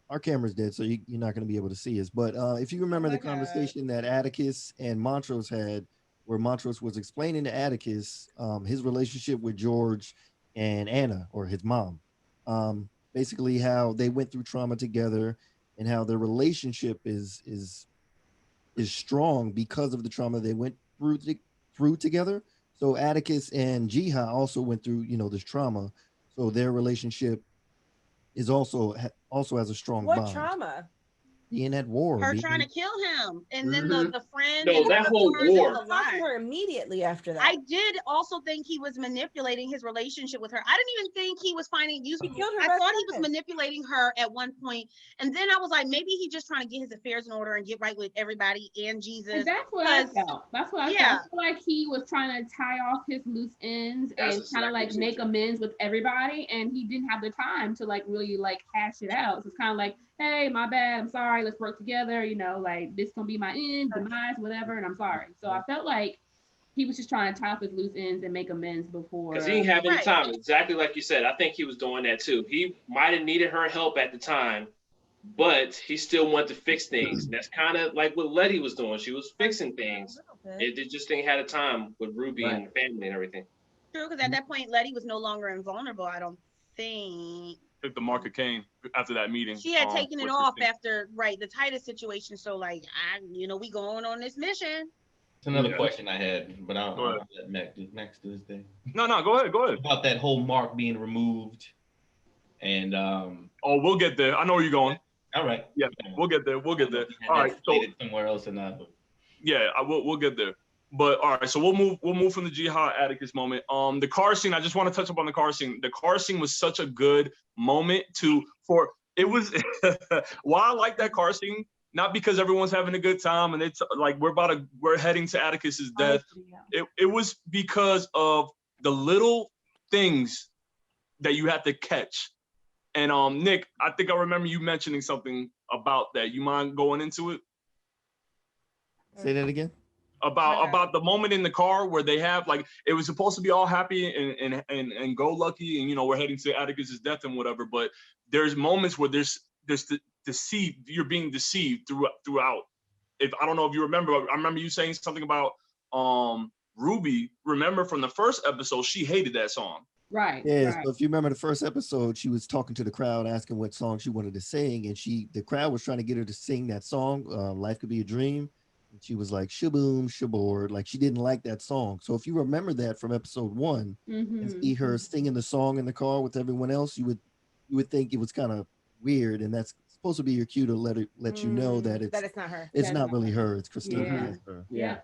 our camera's dead, so you're not going to be able to see us. But if you remember the conversation that Atticus and Montrose had, where Montrose was explaining to Atticus his relationship with George and Anna, or his mom, basically how they went through trauma together and how their relationship is strong because of the trauma they went through together. So Atticus and Jiha also went through, this trauma. So their relationship is also has a strong bond. What trauma? being at war. Her trying to kill him, and then the friend. No, and that whole war. Talked to her immediately after that. I did also think he was manipulating his relationship with her. I didn't even think he was finding use. I thought he was manipulating her at one point, and then I was like, maybe he's just trying to get his affairs in order and get right with everybody and Jesus. And that's what I felt. That's what I felt. I feel like he was trying to tie off his loose ends and kind of like make amends with everybody, and he didn't have the time to like really like hash it out. So it's kind of like, hey, my bad, I'm sorry, let's work together, you know, like this gonna be my end, demise, whatever, and I'm sorry. So I felt like he was just trying to tie up his loose ends and make amends before. Because he didn't have any time, exactly like you said. I think he was doing that too. He might have needed her help at the time, but he still wanted to fix things. And that's kind of like what Letty was doing. She was fixing things. It just didn't have a time with Ruby and the family and everything. True, because at that point, Letty was no longer invulnerable, I don't think. If the market came after that meeting. She had taken it off after the Titus situation. So like, we going on this mission. It's another question I had, but I'll let Max do his thing. No, go ahead. About that whole mark being removed, and we'll get there. I know where you're going. All right. Yeah, we'll get there. All right. So somewhere else or not. But... Yeah, we'll get there. But all right, so we'll move from the Jihad Atticus moment. The car scene, I just want to touch up on the car scene. The car scene was such a good moment why I like that car scene, not because everyone's having a good time and it's like we're heading to Atticus's death. It was because of the little things that you have to catch. And Nick, I think I remember you mentioning something about that. You mind going into it? Say that again. About the moment in the car where they have it was supposed to be all happy and go lucky and we're heading to Atticus's death and whatever, but there's moments where there's you're being deceived throughout. If I don't know if you remember, I remember you saying something about Ruby. Remember from the first episode, she hated that song. Right. Yeah. Right. So if you remember the first episode, she was talking to the crowd, asking what song she wanted to sing, and the crowd was trying to get her to sing that song, "Life Could Be a Dream." And she was like, shaboom, shaboard. Like she didn't like that song. So if you remember that from episode 1, and see her singing the song in the car with everyone else, you would think it was kind of weird. And that's supposed to be your cue to let you know that it's not her. It's not really her. It's Christina. Yeah.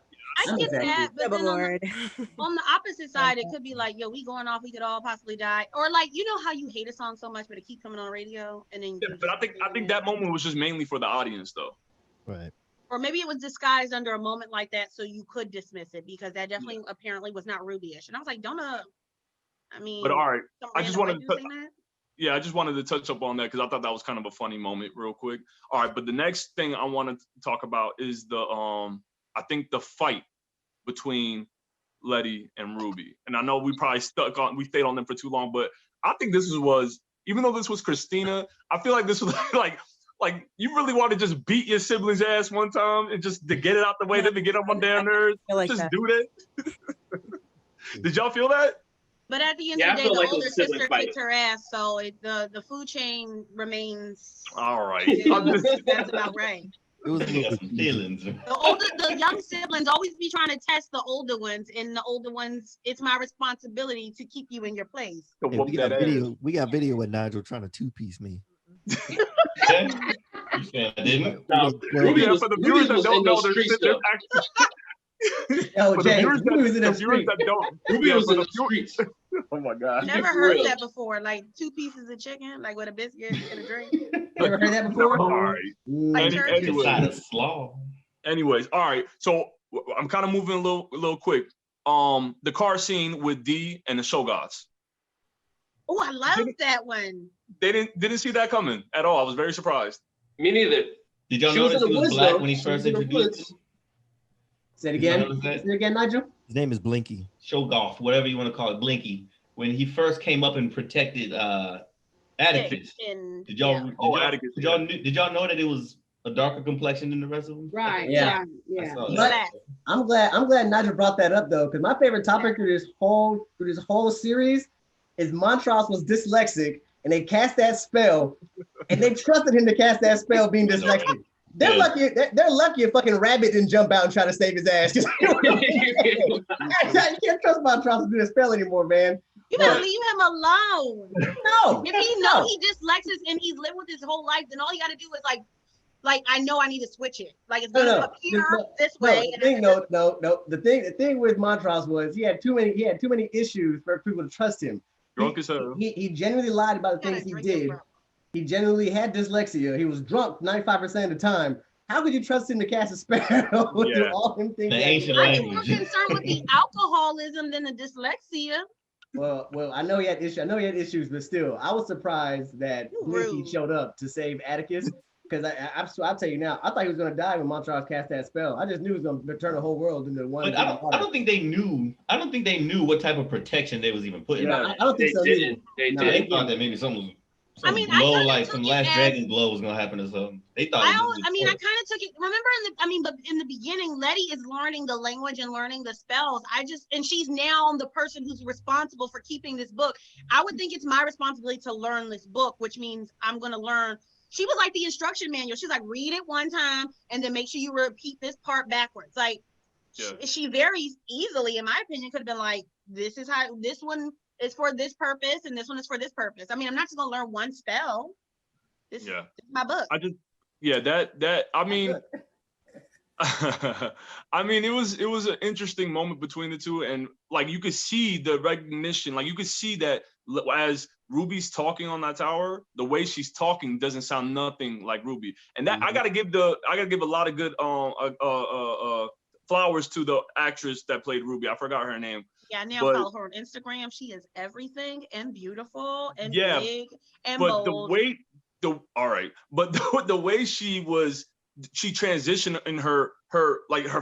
I get that, but then on the opposite side, it could be like, yo, we going off, we could all possibly die. Or like, you know how you hate a song so much, but it keep coming on radio, and then. Yeah, but I think that moment was just mainly for the audience, though. Right. Or maybe it was disguised under a moment like that, so you could dismiss it, because that definitely apparently was not Ruby-ish. And I was like, But all right, I just wanted to touch up on that because I thought that was kind of a funny moment, real quick. All right, but the next thing I want to talk about is I think the fight between Letty and Ruby. And I know we probably we stayed on them for too long, but I think this was even though this was Christina, I feel like this was like you really want to just beat your sibling's ass one time and just to get it out the way, then to get up on their nerves. Do that. Did y'all feel that? But at the end of the day, the older sister kicked her ass, so the food chain remains. All right. That's about right. It was feelings. The young siblings always be trying to test the older ones, and the older ones, it's my responsibility to keep you in your place. Hey, we got video with Nigel trying to two-piece me. Ruby was in those streets, though. Ruby was in the streets. Ruby was in the streets. Oh my God. Never heard that before. Like 2 pieces of chicken, like with a biscuit and a drink. Never heard that before? All right. Anyways, all right. So I'm kind of moving a little quick. The car scene with Dee and the Shoggoths. Oh, I love that one. They didn't see that coming at all. I was very surprised. Me neither. Did y'all notice he was black when he first introduced? Say it again. Say it again, Nigel. His name is Blinky. Shoggoth, whatever you want to call it, Blinky. When he first came up and protected Atticus. Did y'all know that it was a darker complexion than the rest of them? Right. Yeah. But I'm glad Nigel brought that up though, because my favorite topic through this whole series is Montross was dyslexic, and they cast that spell, and they trusted him to cast that spell being dyslexic. They're lucky. They're lucky a fucking rabbit didn't jump out and try to save his ass. You can't trust Montross to do the spell anymore, man. You gotta leave him alone. No. If he know he dyslexic and he's lived with his whole life, then all you gotta do is like like I know I need to switch it. Like it's gonna appear this no, way. The thing with Montrose was he had too many issues for people to trust him. Drunk as hell. He genuinely lied about the things he did. He genuinely had dyslexia. He was drunk 95% of the time. How could you trust him to cast a spell? Yeah. All them things. The ancient I'm language. more concerned with the alcoholism than the dyslexia. Well, I know he had issues, but still, I was surprised that Blinky showed up to save Atticus. Because I'll tell you now, I thought he was going to die when Montrose cast that spell. I just knew he was going to turn the whole world into one. But I don't think they knew. I don't think they knew what type of protection they was even putting. Yeah, I don't think so. They thought that maybe some glow, like some last dragon glow was going to happen or something. They thought. I kind of took it. Remember but in the beginning, Letty is learning the language and learning the spells. And she's now the person who's responsible for keeping this book. I would think it's my responsibility to learn this book, which means I'm going to learn. She was like the instruction manual. She's like, read it one time and then make sure you repeat this part backwards. Like she very easily, in my opinion, could have been like, this is how this one is for this purpose and this one is for this purpose. I mean, I'm not just gonna learn one spell. This is my book. I mean, it was an interesting moment between the two, and like you could see the recognition, like you could see that as Ruby's talking on that tower, the way she's talking doesn't sound nothing like Ruby, and that I gotta give a lot of good flowers to the actress that played Ruby. I forgot her name. Yeah, I now follow her on Instagram. She is everything and beautiful and big and bold. The way she transitioned in her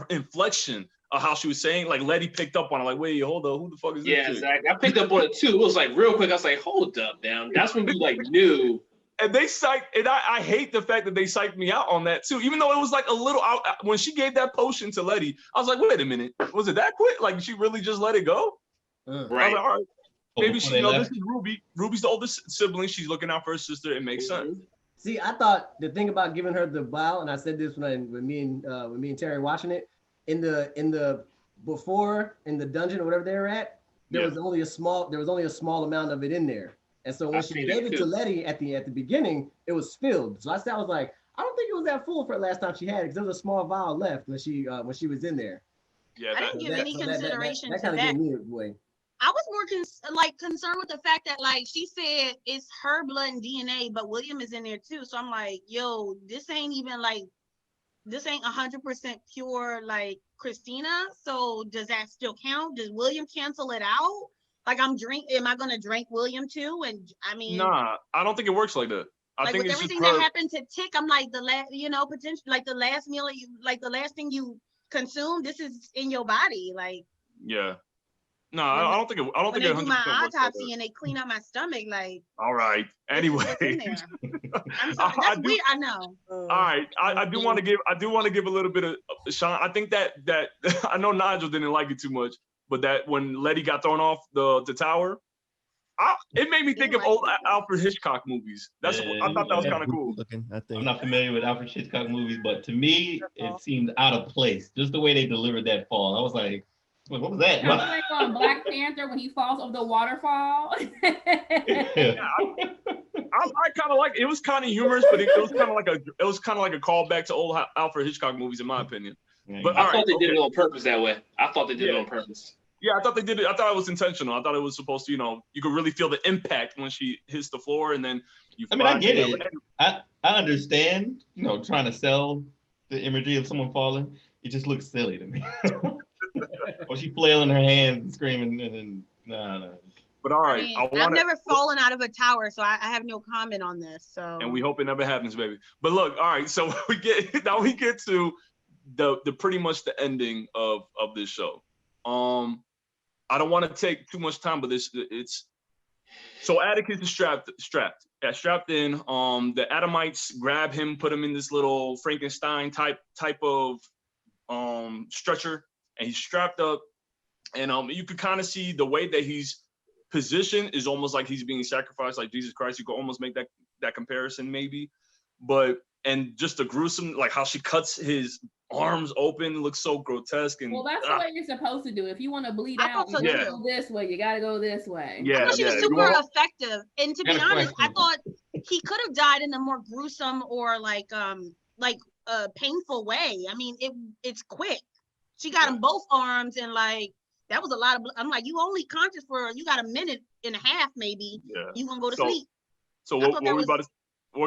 inflection of how she was saying, like Letty picked up on it, like, wait, hold up, who the fuck is this? Yeah, exactly. I picked up on it too. It was like real quick. I was like, hold up, now. That's when you like knew. And they psyched, and I hate the fact that they psyched me out on that too, even though it was like a little out when she gave that potion to Letty. I was like, wait a minute, was it that quick? Like she really just let it go? Right. I was like, all right. Maybe she, this is Ruby. Ruby's the oldest sibling. She's looking out for her sister. It makes sense. See, I thought the thing about giving her the vial, and I said this when me and Terry watching it, in the dungeon or whatever they were at, there was only a small amount of it in there. And so when she gave it to Letty at the beginning, it was filled. So I was like, I don't think it was that full for the last time she had it, because there was a small vial left when she was in there. Yeah, I didn't give any consideration to that. Way. I was more concerned with the fact that like she said it's her blood and DNA, but William is in there too. So I'm like, yo, this ain't 100% pure like Christina. So does that still count? Does William cancel it out? Like am I gonna drink William too? And I mean, nah, I don't think it works like that. I think with it's everything just that happened to Tick, I'm like potentially like the last meal the last thing you consume, this is in your body, like. Yeah. No, I don't think they do my autopsy and they clean out my stomach, like. All right. Anyway, I'm sorry. That's weird. I know. All right. I do want to give a little bit of Sean. I think that I know Nigel didn't like it too much, but that when Letty got thrown off the tower, it made me think of old Alfred Hitchcock movies. I thought that was kind of cool. I'm not familiar with Alfred Hitchcock movies, but to me, it seemed out of place. Just the way they delivered that fall. I was like, what was that? Kind of like on Black Panther when he falls over the waterfall. I kind of like it. Was kind of humorous, but it was kind of like a callback to old Alfred Hitchcock movies, in my opinion. But I thought they did it on purpose that way. I thought they did it on purpose. Yeah, I thought they did it. I thought it was intentional. I thought it was supposed to, you could really feel the impact when she hits the floor, and then you. I mean, I get it. I understand. Trying to sell the imagery of someone falling. It just looks silly to me. Or she flailing her hands and screaming, and then no. But all right, I've never fallen out of a tower, so I have no comment on this. So. And we hope it never happens, baby. But look, all right, so we get to the pretty much the ending of this show. I don't want to take too much time, but it's so Atticus is strapped in. The Adamites grab him, put him in this little Frankenstein type of stretcher, and he's strapped up. And you could kind of see the way that he's positioned is almost like he's being sacrificed, like Jesus Christ. You could almost make that comparison, maybe. And just the gruesome, like how she cuts his arms open, looks so grotesque. And that's the way you're supposed to do. If you want to bleed out, you gotta go this way. You gotta go this way. I thought she was super effective. And to be honest, I thought he could have died in a more gruesome or like like a painful way. I mean, it's quick. She got him both arms, and like that was a lot of. I'm like, you only conscious for you got a minute and a half, maybe. Yeah. You gonna go to sleep. So what were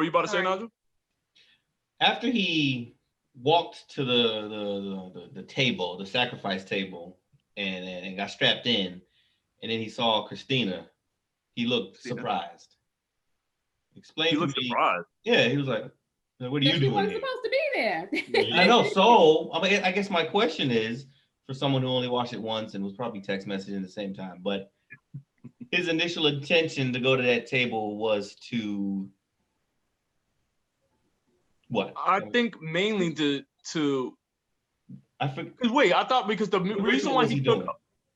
you about to say, Nigel? After he walked to the table, the sacrifice table, and got strapped in, and then he saw Christina, he looked surprised. Explain to me. He looked surprised. Yeah, he was like, "What are you doing here?" He wasn't supposed to be there. I know. So I mean, I guess my question is, for someone who only watched it once and was probably text messaging at the same time, but his initial intention to go to that table was to what? I think mainly to. I thought because the reason why he took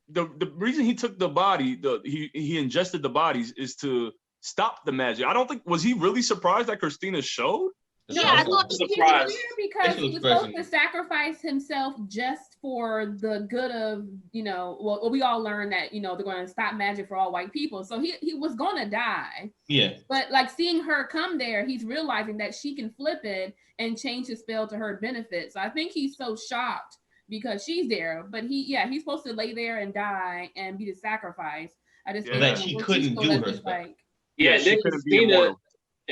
the reason he took the body, he ingested the bodies is to stop the magic. I don't think was he really surprised that Christina showed. Yeah, I thought he was here because he was supposed to sacrifice himself just for the good of, well, we all learned that, they're going to stop magic for all white people. So he was going to die. Yeah. But like seeing her come there, he's realizing that she can flip it and change his spell to her benefit. So I think he's so shocked because she's there, but he's supposed to lay there and die and be the sacrifice. I just think that she couldn't do her spell.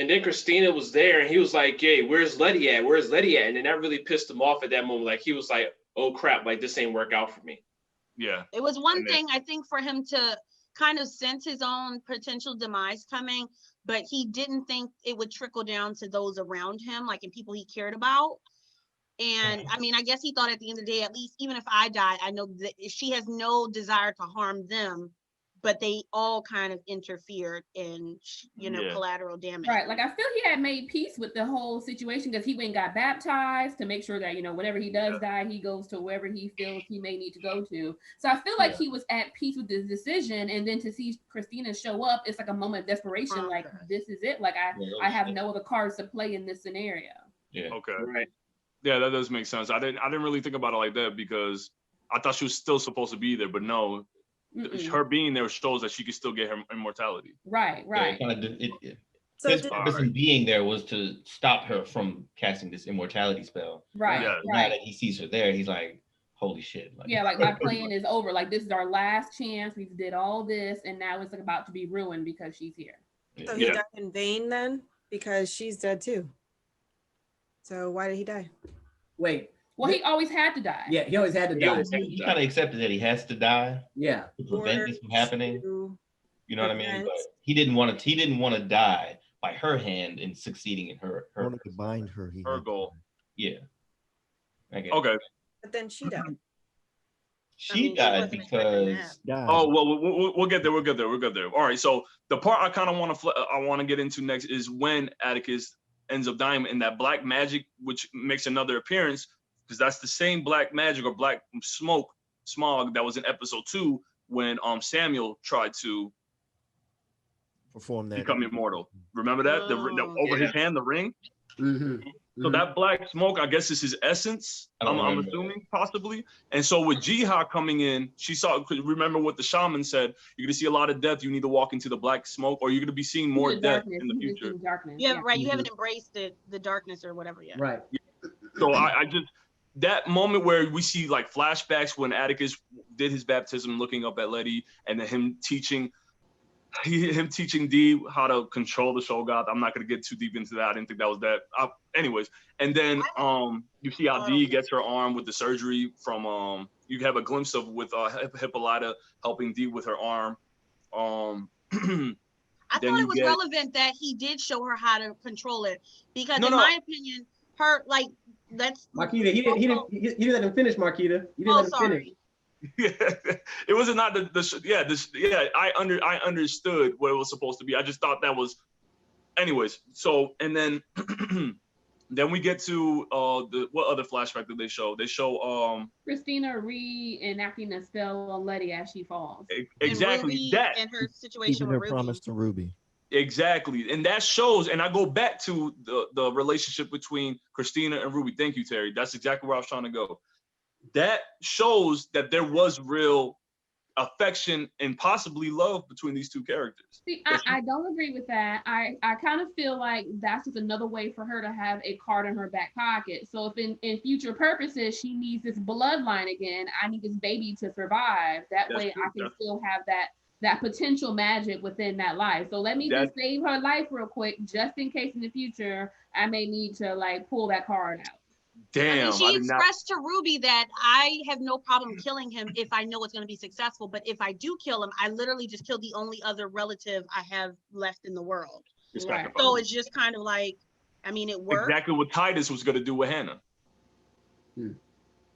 And then Christina was there, and he was like, "Hey, where's Letty at? Where's Letty at?" And then that really pissed him off at that moment. Like he was like, "Oh crap! Like this ain't work out for me." Yeah. It was one thing I think for him to kind of sense his own potential demise coming, but he didn't think it would trickle down to those around him, like in people he cared about. And I mean, I guess he thought at the end of the day, at least even if I die, I know that she has no desire to harm them. But they all kind of interfered in, collateral damage. Right. Like I feel he had made peace with the whole situation because he went and got baptized to make sure that, whenever he does die, he goes to wherever he feels he may need to go to. So I feel like he was at peace with this decision. And then to see Christina show up, it's like a moment of desperation. Like, this is it. Like I have no other cards to play in this scenario. Yeah. Okay. Right. Yeah, that does make sense. I didn't really think about it like that because I thought she was still supposed to be there, but no. Her being there shows that she could still get her immortality. Right. His purpose in being there was to stop her from casting this immortality spell. Right. Yeah. Now that he sees her there, he's like, holy shit. Like, like my plan is over. Like this is our last chance. We did all this, and now it's about to be ruined because she's here. So he died in vain then? Because she's dead too. So why did he die? Wait. Well, he always had to die. Yeah, he always had to die. He kind of accepted that he has to die. Yeah. To prevent this from happening. You know what I mean? But he didn't want to die by her hand in succeeding in her wanted to bind her. Her goal. Yeah. Okay. But then she died. She died because. Oh well, we'll get there. We'll get there. All right. So the part I kind of want to get into next is when Atticus ends up dying in that black magic, which makes another appearance. Because that's the same black magic or black smog that was in episode 2 when Samuel tried to perform that, become immortal. Remember that? The over his hand, the ring. So that black smoke, I guess, is his essence. I'm assuming possibly. And so with Jiha coming in, she saw. Remember what the shaman said? You're gonna see a lot of death. You need to walk into the black smoke, or you're gonna be seeing more death in the future. Yeah, right. You haven't embraced the darkness or whatever yet. Right. So I just. That moment where we see like flashbacks when Atticus did his baptism, looking up at Letty, and then him teaching Dee how to control the Shogun. I'm not gonna get too deep into that. I didn't think that was that. Anyways, and then you see how Dee gets her arm with the surgery from you have a glimpse of with Hippolyta helping Dee with her arm. I thought it was relevant that he did show her how to control it because in my opinion, her like. That's Marquita. He didn't let him finish, Marquita. You didn't let him finish. Yeah, it was not I understood what it was supposed to be. I just thought that was, anyways. So and then then we get to what other flashback did they show? They show Christina reenacting the spell on Letty as she falls. Exactly that and her situation with Ruby. Promise to Ruby. Exactly, and that shows, and I go back to the relationship between Christina and Ruby. Thank you, Terry. That's exactly where I was trying to go. That shows that there was real affection and possibly love between these two characters. See, I don't agree with that. I kind of feel like that's just another way for her to have a card in her back pocket. So if in future purposes she needs this bloodline again, I need this baby to survive. That way I can still have that potential magic within that life. So let me just save her life real quick, just in case in the future I may need to like pull that card out. Damn. I mean, she expressed to Ruby that I have no problem killing him if I know it's going to be successful. But if I do kill him, I literally just killed the only other relative I have left in the world. Right. So it's just kind of like, I mean, it worked. Exactly what Titus was going to do with Hannah.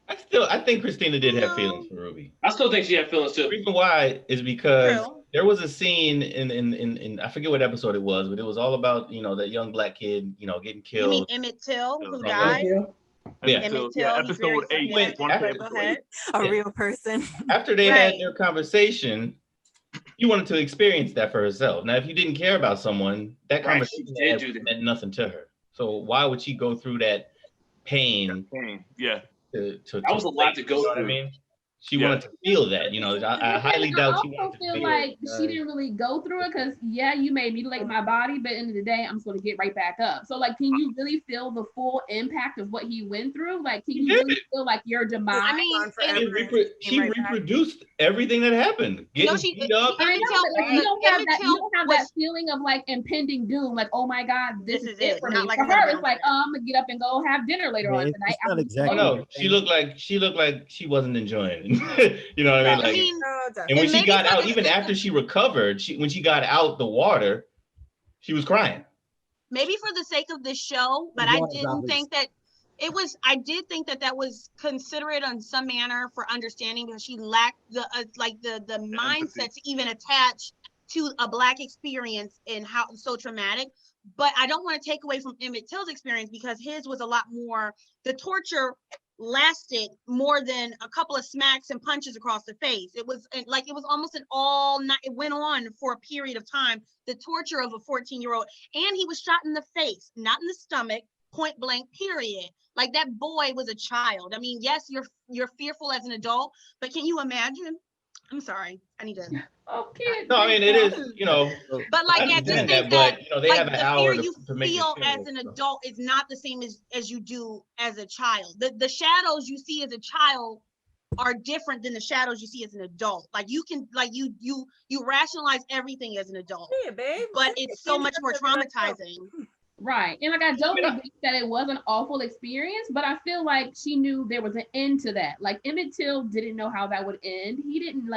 I think Christina did have feelings for Ruby. I still think she had feelings too. The reason why is because there was a scene in I forget what episode it was, but it was all about, that young black kid, getting killed. You mean Emmett Till, who died? Yeah. Emmett Till, episode 8. A real person. After they had their conversation, you wanted to experience that for herself. Now, if you didn't care about someone, that conversation meant nothing to her. So why would she go through that pain? Yeah. That was a lot to go through. What I mean? She wanted to feel that, I highly doubt she wanted to feel like she didn't really go through it because you may mutilate my body, but at the end of the day, I'm just going to get right back up. So like, can you really feel the full impact of what he went through? Like, can you really feel like your demise? I mean, she reproduced everything that happened. Getting beat up. I know, but you don't have that feeling of like impending doom. Like, oh my God, this is it for me. Like for her, it's like, I'm gonna get up and go have dinner later on tonight. Not exactly. No, she looked like she wasn't enjoying it. You know what I mean? Like, and when she got out, even after she recovered, when she got out the water, she was crying. Maybe for the sake of this show, but I didn't think that it was. I did think that was considerate on some manner for understanding, because she lacked the mindset to even attach to a Black experience and how it's so traumatic. But I don't want to take away from Emmett Till's experience, because his was a lot more. The torture lasted more than a couple of smacks and punches across the face. It was almost an all night. It went on for a period of time. The torture of a 14-year-old, and he was shot in the face, not in the stomach, point blank, period. Like, that boy was a child. I mean, yes, you're fearful as an adult, but can you imagine? I'm sorry, I need to. Okay. No, I mean, it is, But like, I just think that they have an hour you feel as an adult is not the same as you do as a child. The shadows you see as a child are different than the shadows you see as an adult. Like, you can, like, you rationalize everything as an adult, babe. But it's so much more traumatizing. Right. And like, I don't think that it was an awful experience, but I feel like she knew there was an end to that. Like, Emmett Till didn't know how that would end. He didn't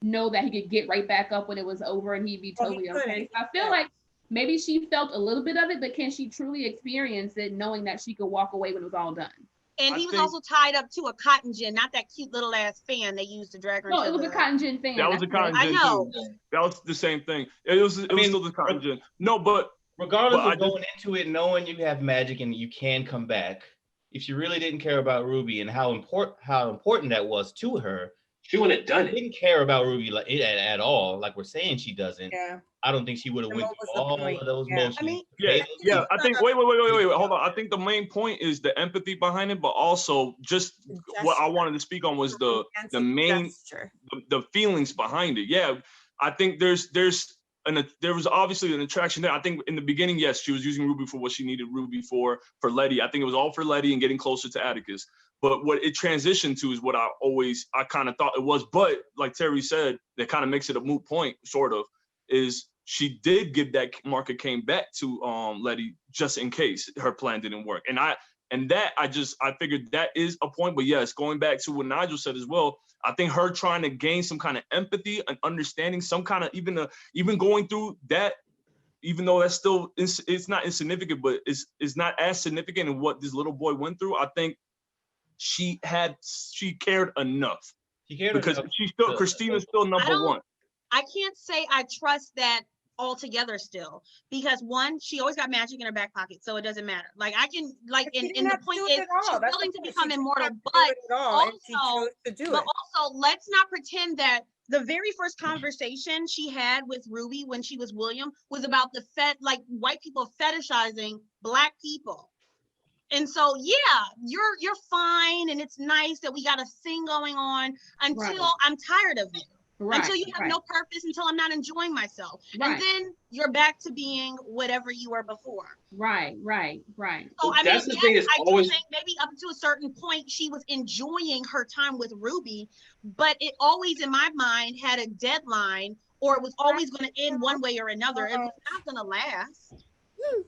know that he could get right back up when it was over and he'd be totally okay. So I feel like maybe she felt a little bit of it, but can she truly experience it knowing that she could walk away when it was all done? And he was also tied up to a cotton gin, not that cute little ass fan they used to drag her. No, it was a cotton gin fan. That was a cotton gin. I know. That was the same thing. It was still the cotton gin. No, but regardless of going into it knowing you have magic and you can come back, if she really didn't care about Ruby and how important that was to her, she wouldn't have done it. Didn't care about Ruby at all. Like we're saying she doesn't. Yeah. I don't think she would have went through all of those motions. I mean, I think wait, hold on. I think the main point is the empathy behind it, but also just what I wanted to speak on was the main the feelings behind it. Yeah, I think there was obviously an attraction there. I think in the beginning, yes, she was using Ruby for what she needed Ruby for Letty. I think it was all for Letty and getting closer to Atticus. But what it transitioned to is what I kind of thought it was. But like Terry said, that kind of makes it a moot point, sort of, is she did give that marker came back to Letty just in case her plan didn't work. And I figured that is a point. But yes, going back to what Nigel said as well, I think her trying to gain some kind of empathy and understanding, some kind of even going through that, even though that's still it's not insignificant, but it's not as significant in what this little boy went through. I think she cared enough. She cared because enough. Christina's still number one. I can't say I trust that altogether still, because one, she always got magic in her back pocket, so it doesn't matter. Like, I can, like, and the point is she's willing to become immortal, but also let's not pretend that the very first conversation she had with Ruby when she was William was about white people fetishizing Black people. And so, yeah, you're fine, and it's nice that we got a thing going on until I'm tired of you. until you have no purpose, until I'm not enjoying myself. And then you're back to being whatever you were before. Right. So I mean, yes, I do think maybe up to a certain point she was enjoying her time with Ruby, but it always in my mind had a deadline, or it was always going to end one way or another. It was not going to last.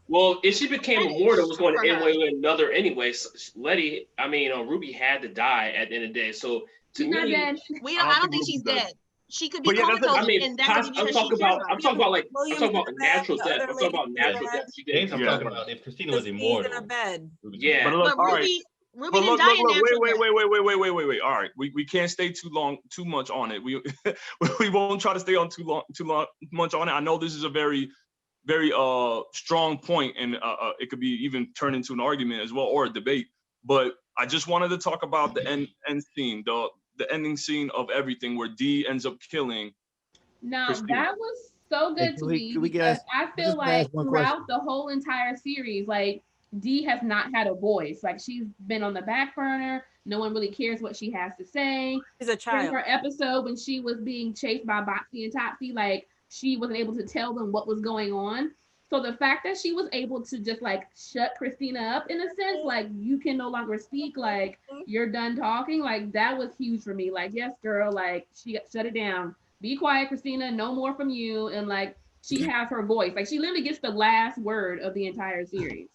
Well, if she became immortal, it was going to end one way or another anyway. So Ruby had to die at the end of the day. So she's not dead. I don't think she's dead. She could be comatose, and that could be because I'm talking about natural death. I'm talking about natural death. I'm talking about if Christina was immortal. In a bed. Yeah. But look, Ruby didn't die in natural death. Wait. All right, we can't stay too much on it. We won't try to stay on too much on it. I know this is a very strong point, and it could be even turned into an argument as well, or a debate. But I just wanted to talk about the end scene, the ending scene of everything, where Dee ends up killing. No, that was so good to me, because I feel like throughout the whole entire series, like Dee has not had a voice. Like, she's been on the back burner. No one really cares what she has to say. She's a child. In her episode when she was being chased by Boxy and Topsy, like, she wasn't able to tell them what was going on. So the fact that she was able to just like shut Christina up in a sense, like, you can no longer speak, like, you're done talking, like, that was huge for me. Like, yes, girl, like, she shut it down. Be quiet, Christina, no more from you. And like, she has her voice. Like, she literally gets the last word of the entire series.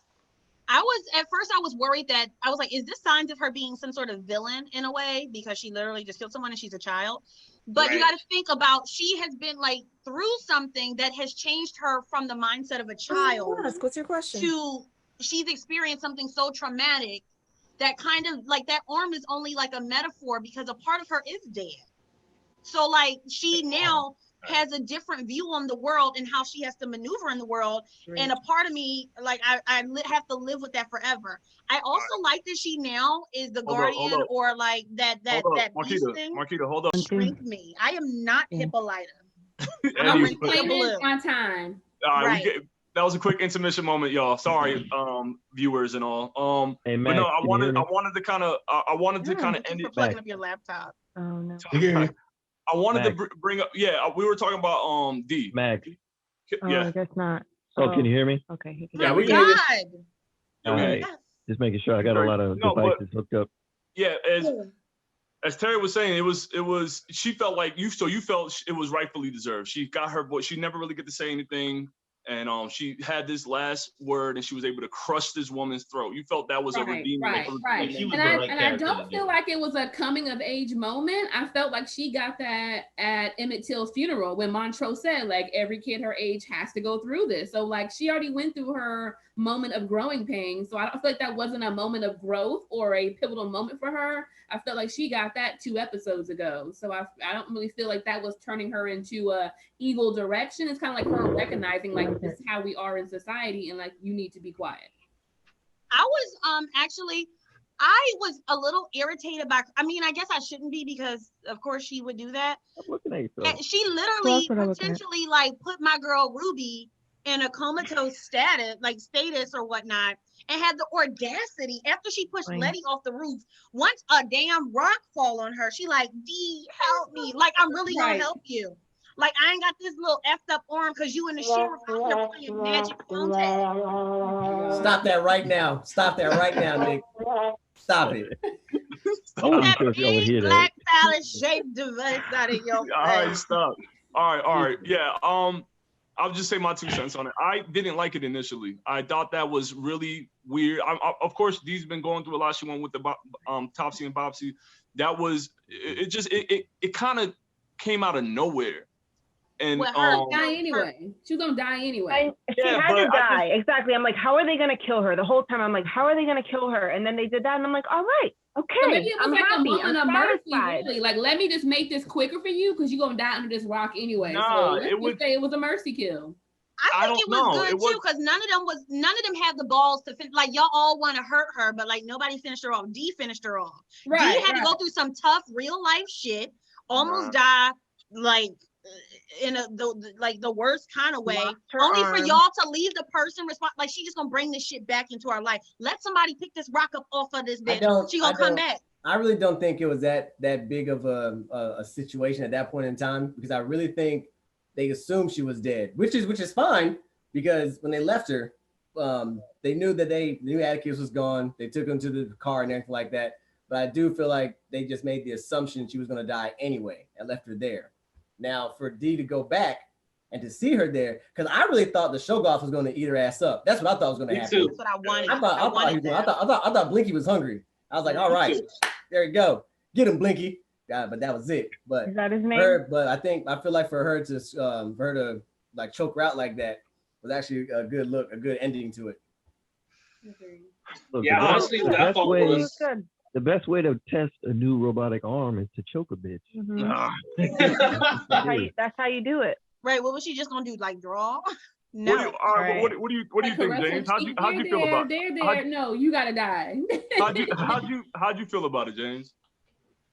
At first I was worried that I was like, is this signs of her being some sort of villain in a way, because she literally just killed someone and she's a child? But you got to think about, she has been like through something that has changed her from the mindset of a child. What's your question? To she's experienced something so traumatic that kind of like that arm is only like a metaphor, because a part of her is dead. So like she now has a different view on the world and how she has to maneuver in the world. Right. And a part of me, like, I have to live with that forever. I also like that she now is the guardian, or like that beast thing. Marquita, hold up. Shrink me. I am not Hippolyta. I'm reclaiming my time. All right. That was a quick intermission moment, y'all. Sorry, viewers and all. Hey, Max, but no, I wanted to kind of end it. Plugging up your laptop. Oh no. I wanted to bring up. Yeah, we were talking about Dee. Max. Yeah. I guess not. Oh, can you hear me? Okay. Yeah, we can hear you. All right. Just making sure I got a lot of devices hooked up. Yeah, as Terry was saying, it was. She felt like you felt it was rightfully deserved. She got her voice. She never really get to say anything. And she had this last word, and she was able to crush this woman's throat. You felt that was a redeeming. Right. And I don't feel like it was a coming of age moment. I felt like she got that at Emmett Till's funeral when Montrose said, like, every kid her age has to go through this. So like, she already went through her moment of growing pains. So I don't feel like that wasn't a moment of growth or a pivotal moment for her. I felt like she got that 2 episodes ago. So I don't really feel like that was turning her into a evil direction. It's kind of like her recognizing, like, this is how we are in society, and like, you need to be quiet. I was a little irritated by, I mean, I guess I shouldn't be, because of course she would do that. And she literally potentially like put my girl Ruby in a comatose status or whatnot, and had the audacity after she pushed Letty off the roof. Once a damn rock fall on her, she like, Dee, help me. Like, I'm really gonna help you. Like, I ain't got this little effed up arm because you in the sheriff playing magic contact. Stop that right now. Stop that right now, Nick. Stop it. That big black salad shaped device out of your face. All right, stop. All right. Yeah. I'll just say my 2 cents on it. I didn't like it initially. I thought that was really weird. Of course, Dee's been going through a lot. She went with the Topsy and Bopsy. That was it kind of came out of nowhere. And die anyway. She was gonna die anyway. She had to die. Exactly. I'm like, how are they gonna kill her? The whole time I'm like, how are they gonna kill her? And then they did that, and I'm like, all right, okay. So maybe it was like a moment of mercy, really. Like, let me just make this quicker for you, because you're gonna die under this rock anyway. Nah, so let's say it was a mercy kill. I think it was good too, because none of them had the balls to finish. Like, y'all all want to hurt her, but like nobody finished her off. Dee finished her off. Right. Dee had to go through some tough real life shit, almost die, like in the worst kind of way, only for y'all to leave the person responsible. Like, she just gonna bring this shit back into our life. Let somebody pick this rock up off of this bitch. She gonna come back. I really don't think it was that big of a situation at that point in time, because I really think they assumed she was dead, which is fine, because when they left her, they knew that they knew Atticus was gone. They took him to the car and everything like that. But I do feel like they just made the assumption she was going to die anyway and left her there. Now for Dee to go back and to see her there, because I really thought the Shoggoth was going to eat her ass up. That's what I thought was going to happen. That's what I wanted. I thought Blinky was hungry. I was like, all right, there you go, get him, Blinky. But that was it. But is that his name? But I feel like for her to like choke her out like that was actually a good look, a good ending to it. Look, Yeah, honestly, what I thought was the best way to test a new robotic arm is to choke a bitch. That's how you do it. Right. What was she just gonna do? Like draw? No. What do you think, James? How'd you feel about it? No, you gotta die. How'd you feel about it, James?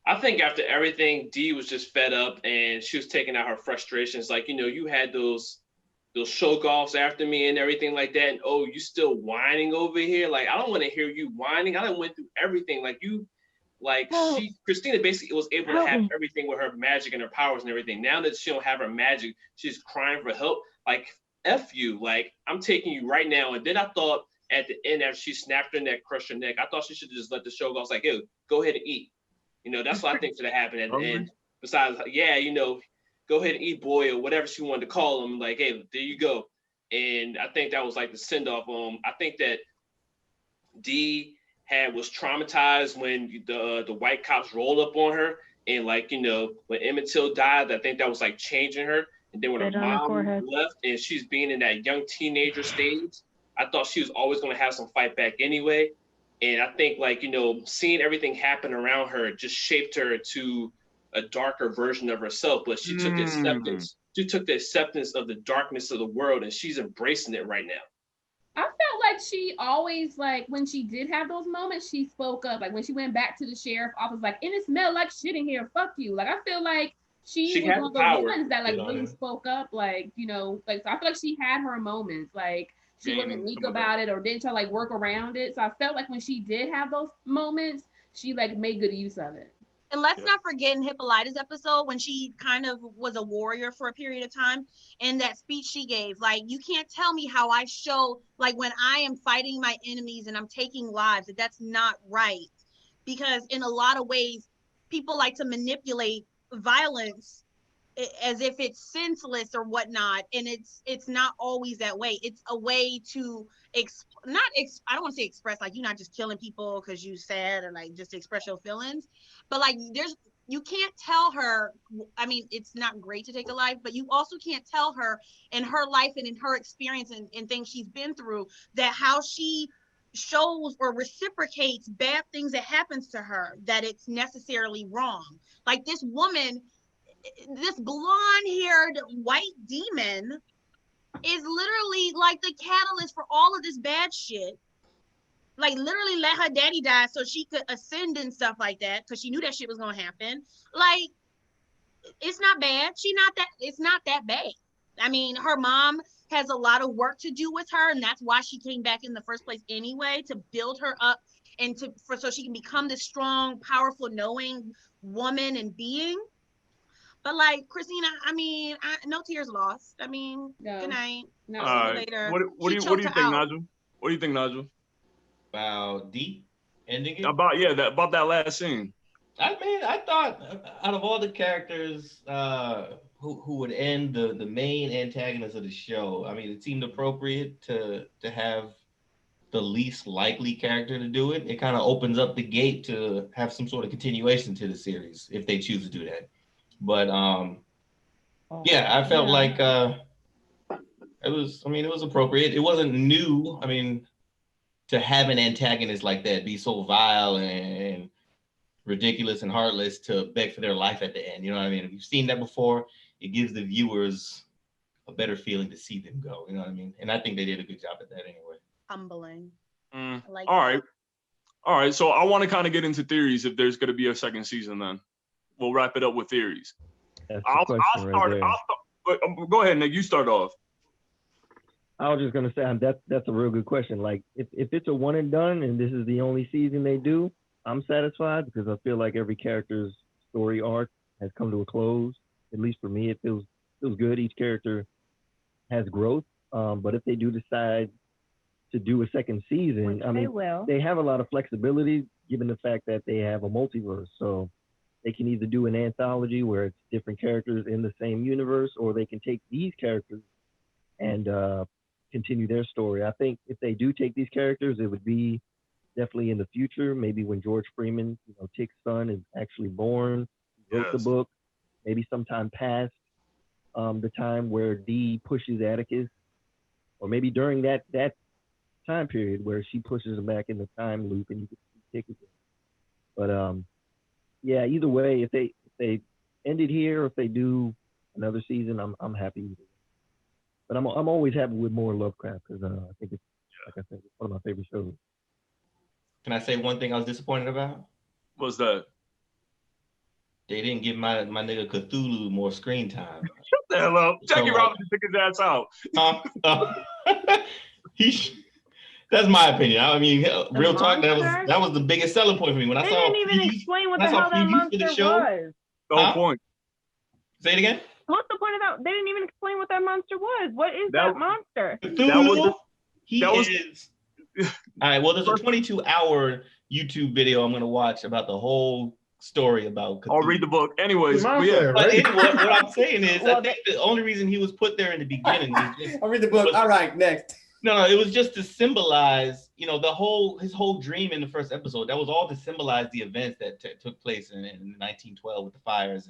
I think after everything, Dee was just fed up and she was taking out her frustrations. Like, you had those Shoggoths after me and everything like that. And oh, you still whining over here? Like, I don't want to hear you whining. I done went through everything. Christina basically was able to have everything with her magic and her powers and everything. Now that she don't have her magic, she's crying for help. Like, F you. Like, I'm taking you right now. And then I thought at the end, after she snapped her neck, crushed her neck, I thought she should just let the Shoggoths like, hey, go ahead and eat. That's what I think should have happened at the end. Besides, go ahead and eat, boy, or whatever she wanted to call him. Like, hey, there you go. And I think that was like the send off. I think that Dee was traumatized when the white cops rolled up on her, and when Emmett Till died, I think that was like changing her. And then when her mom left, and she's being in that young teenager stage, I thought she was always going to have some fight back anyway. And I think seeing everything happen around her just shaped her to a darker version of herself. But she took the acceptance. She took the acceptance of the darkness of the world, and she's embracing it right now. I felt like she always, when she did have those moments, she spoke up. Like when she went back to the sheriff office, and it smelled like shit in here. Fuck you. Like, I feel like she was one of those ones that really spoke up. So I feel like she had her moments. Like, she wasn't weak about it or didn't try to work around it. So I felt like when she did have those moments, she made good use of it. And let's not forget in Hippolyta's episode when she kind of was a warrior for a period of time, and that speech she gave, you can't tell me how I show, when I am fighting my enemies and I'm taking lives, that's not right. Because in a lot of ways, people like to manipulate violence as if it's senseless or whatnot, and it's not always that way. It's a way to I don't want to say express, you're not just killing people because you sad or just express your feelings, but you can't tell her. I mean, it's not great to take a life, but you also can't tell her in her life and in her experience and things she's been through, that how she shows or reciprocates bad things that happens to her, that it's necessarily wrong. Like this woman, this blonde-haired white demon is literally the catalyst for all of this bad shit. Literally let her daddy die so she could ascend and stuff like that, because she knew that shit was gonna happen. It's not bad. It's not that bad. I mean, her mom has a lot of work to do with her, and that's why she came back in the first place anyway, to build her up and so she can become this strong, powerful, knowing woman and being. But Christina, I mean, no tears lost. I mean, no. Good night. No. Later. What do you think, Nigel? What do you think, Nigel? About Dee ending it? About that last scene. I mean, I thought out of all the characters who would end the main antagonist of the show, I mean, it seemed appropriate to have the least likely character to do it. It kind of opens up the gate to have some sort of continuation to the series if they choose to do that. But I felt like it was appropriate. It wasn't new. I mean, to have an antagonist like that be so vile and ridiculous and heartless to beg for their life at the end. You know what I mean? If you've seen that before, it gives the viewers a better feeling to see them go. You know what I mean? And I think they did a good job at that anyway. Humbling. All right. So I want to kind of get into theories if there's going to be a second season then. We'll wrap it up with theories. I'll start. Go ahead, Nick. You start off. I was just gonna say that's a real good question. If it's a one and done and this is the only season they do, I'm satisfied because I feel like every character's story arc has come to a close. At least for me, it feels good. Each character has growth. But if they do decide to do a second season, I mean, they have a lot of flexibility given the fact that they have a multiverse. So they can either do an anthology where it's different characters in the same universe, or they can take these characters and continue their story. I think if they do take these characters, it would be definitely in the future, maybe when George Freeman, Tick's son, is actually born, wrote the book, maybe sometime past the time where Dee pushes Atticus, or maybe during that time period where she pushes him back in the time loop and you can see Tick again. But yeah, either way, if they end it here, or if they do another season, I'm happy with it. But I'm always happy with more Lovecraft because I think it's, like I said, it's one of my favorite shows. Can I say one thing I was disappointed about? What's that? They didn't give my nigga Cthulhu more screen time. Shut the hell up. Jackie Robinson took his ass out. That's my opinion. I mean, real talk, that was the biggest selling point for me. When I saw didn't even explain what the hell that monster was. The whole point. Say it again. What's the point of that? They didn't even explain what that monster was. What is that monster? Cthulhu. All right. Well, there's a 22-hour YouTube video I'm gonna watch about the whole story about Cthulhu. I'll read the book. Anyways, what I'm saying is, I think the only reason he was put there in the beginning was just, I'll read the book. All right, next. No, it was just to symbolize, his whole dream in the first episode. That was all to symbolize the events that took place in 1912 with the fires,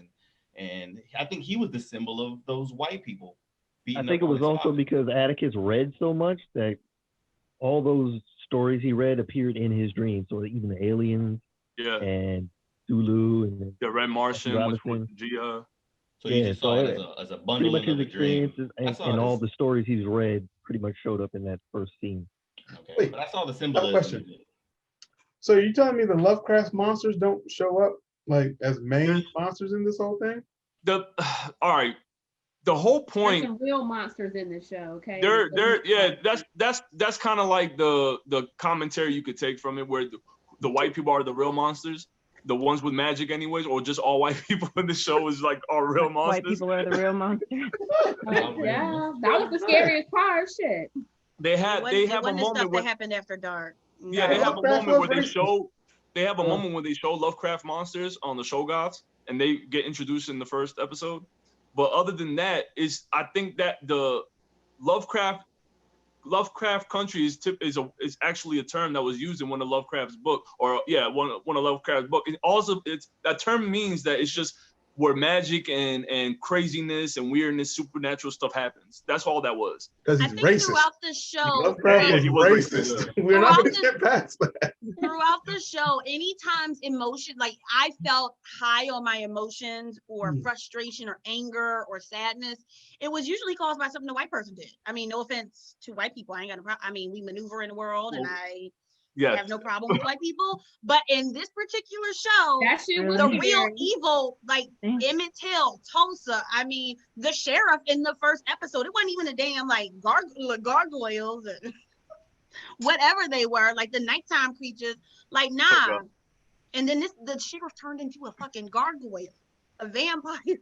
and I think he was the symbol of those white people. I think it was also because Atticus read so much that all those stories he read appeared in his dreams. So even the aliens, and Zulu, and the Red Martian, which was Gia. So you just saw it as a bundle pretty much his experiences and all the stories he's read pretty much showed up in that first scene. Okay, wait, but I saw the symbolism. Question. So you telling me the Lovecraft monsters don't show up like as main monsters in this whole thing? All right. The whole point. There's some real monsters in this show, okay? That's kind of like the commentary you could take from it, where the white people are the real monsters. The ones with magic anyways, or just all white people in the show is like are real monsters. White people are the real monsters. Yeah, that was the scariest part. Shit. They have a moment that happened after dark. Yeah, they have a moment where they show. They have a moment when they show Lovecraft monsters on the Shoggoths, and they get introduced in the first episode. But other than that, I think that the Lovecraft Country is actually a term that was used in one of Lovecraft's book, one of Lovecraft's book. That term means that it's just where magic and craziness and weirdness, supernatural stuff happens. That's all that was. Because he's racist. Throughout the show, Lovecraft he was racist. We're not going to get past that. Throughout the show, anytime emotion, like I felt high on my emotions or frustration or anger or sadness, it was usually caused by something the white person did. I mean, no offense to white people. I ain't got a problem. I mean, we maneuver in the world and I have no problem with white people. But in this particular show, that shit was the real evil, like Emmett Till, Tulsa, I mean, the sheriff in the first episode, it wasn't even a damn like gargoyles and whatever they were, like the nighttime creatures, like nah. And then the sheriff turned into a fucking gargoyle, a vampire.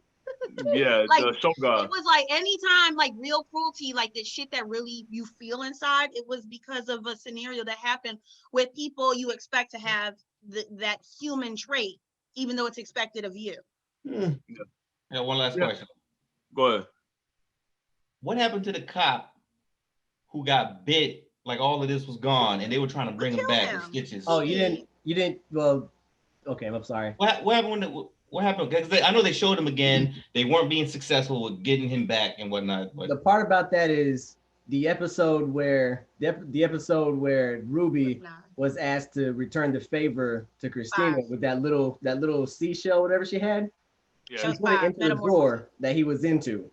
Yeah, like, the Shoggoth. It was like anytime like real cruelty, like the shit that really you feel inside, it was because of a scenario that happened with people you expect to have that human trait, even though it's expected of you. Yeah, one last question. Go ahead. What happened to the cop who got bit? Like all of this was gone, and they were trying to bring him back with stitches. Oh, you didn't. Well, okay, I'm sorry. What happened when what happened? Because I know they showed him again. They weren't being successful with getting him back and whatnot. But... The part about that is the episode where Ruby was asked to return the favor to Christina with that little seashell, whatever she had. Yeah. She put it into the drawer that he was into.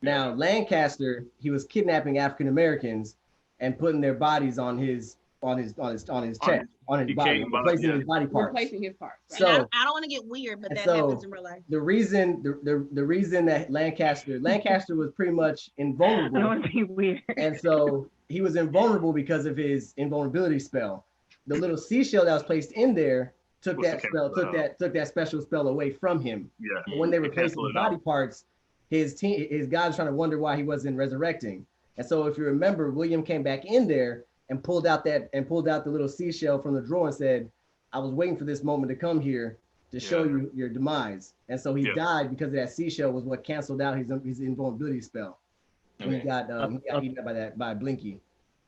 Now Lancaster, he was kidnapping African Americans and putting their bodies on his chest, on his body, replacing his body parts. Replacing his parts. Right? So I don't want to get weird, but that happens in real life. The reason that Lancaster was pretty much invulnerable. I don't want to be weird. And so he was invulnerable because of his invulnerability spell. The little seashell that was placed in there took that spell, took that special spell away from him. Yeah. But when they replaced it with body parts, his God was trying to wonder why he wasn't resurrecting. And so if you remember, William came back in there and pulled out the little seashell from the drawer and said, I was waiting for this moment to come here to show you your demise. And so he died because that seashell was what canceled out his invulnerability spell. When he got eaten up by Blinky.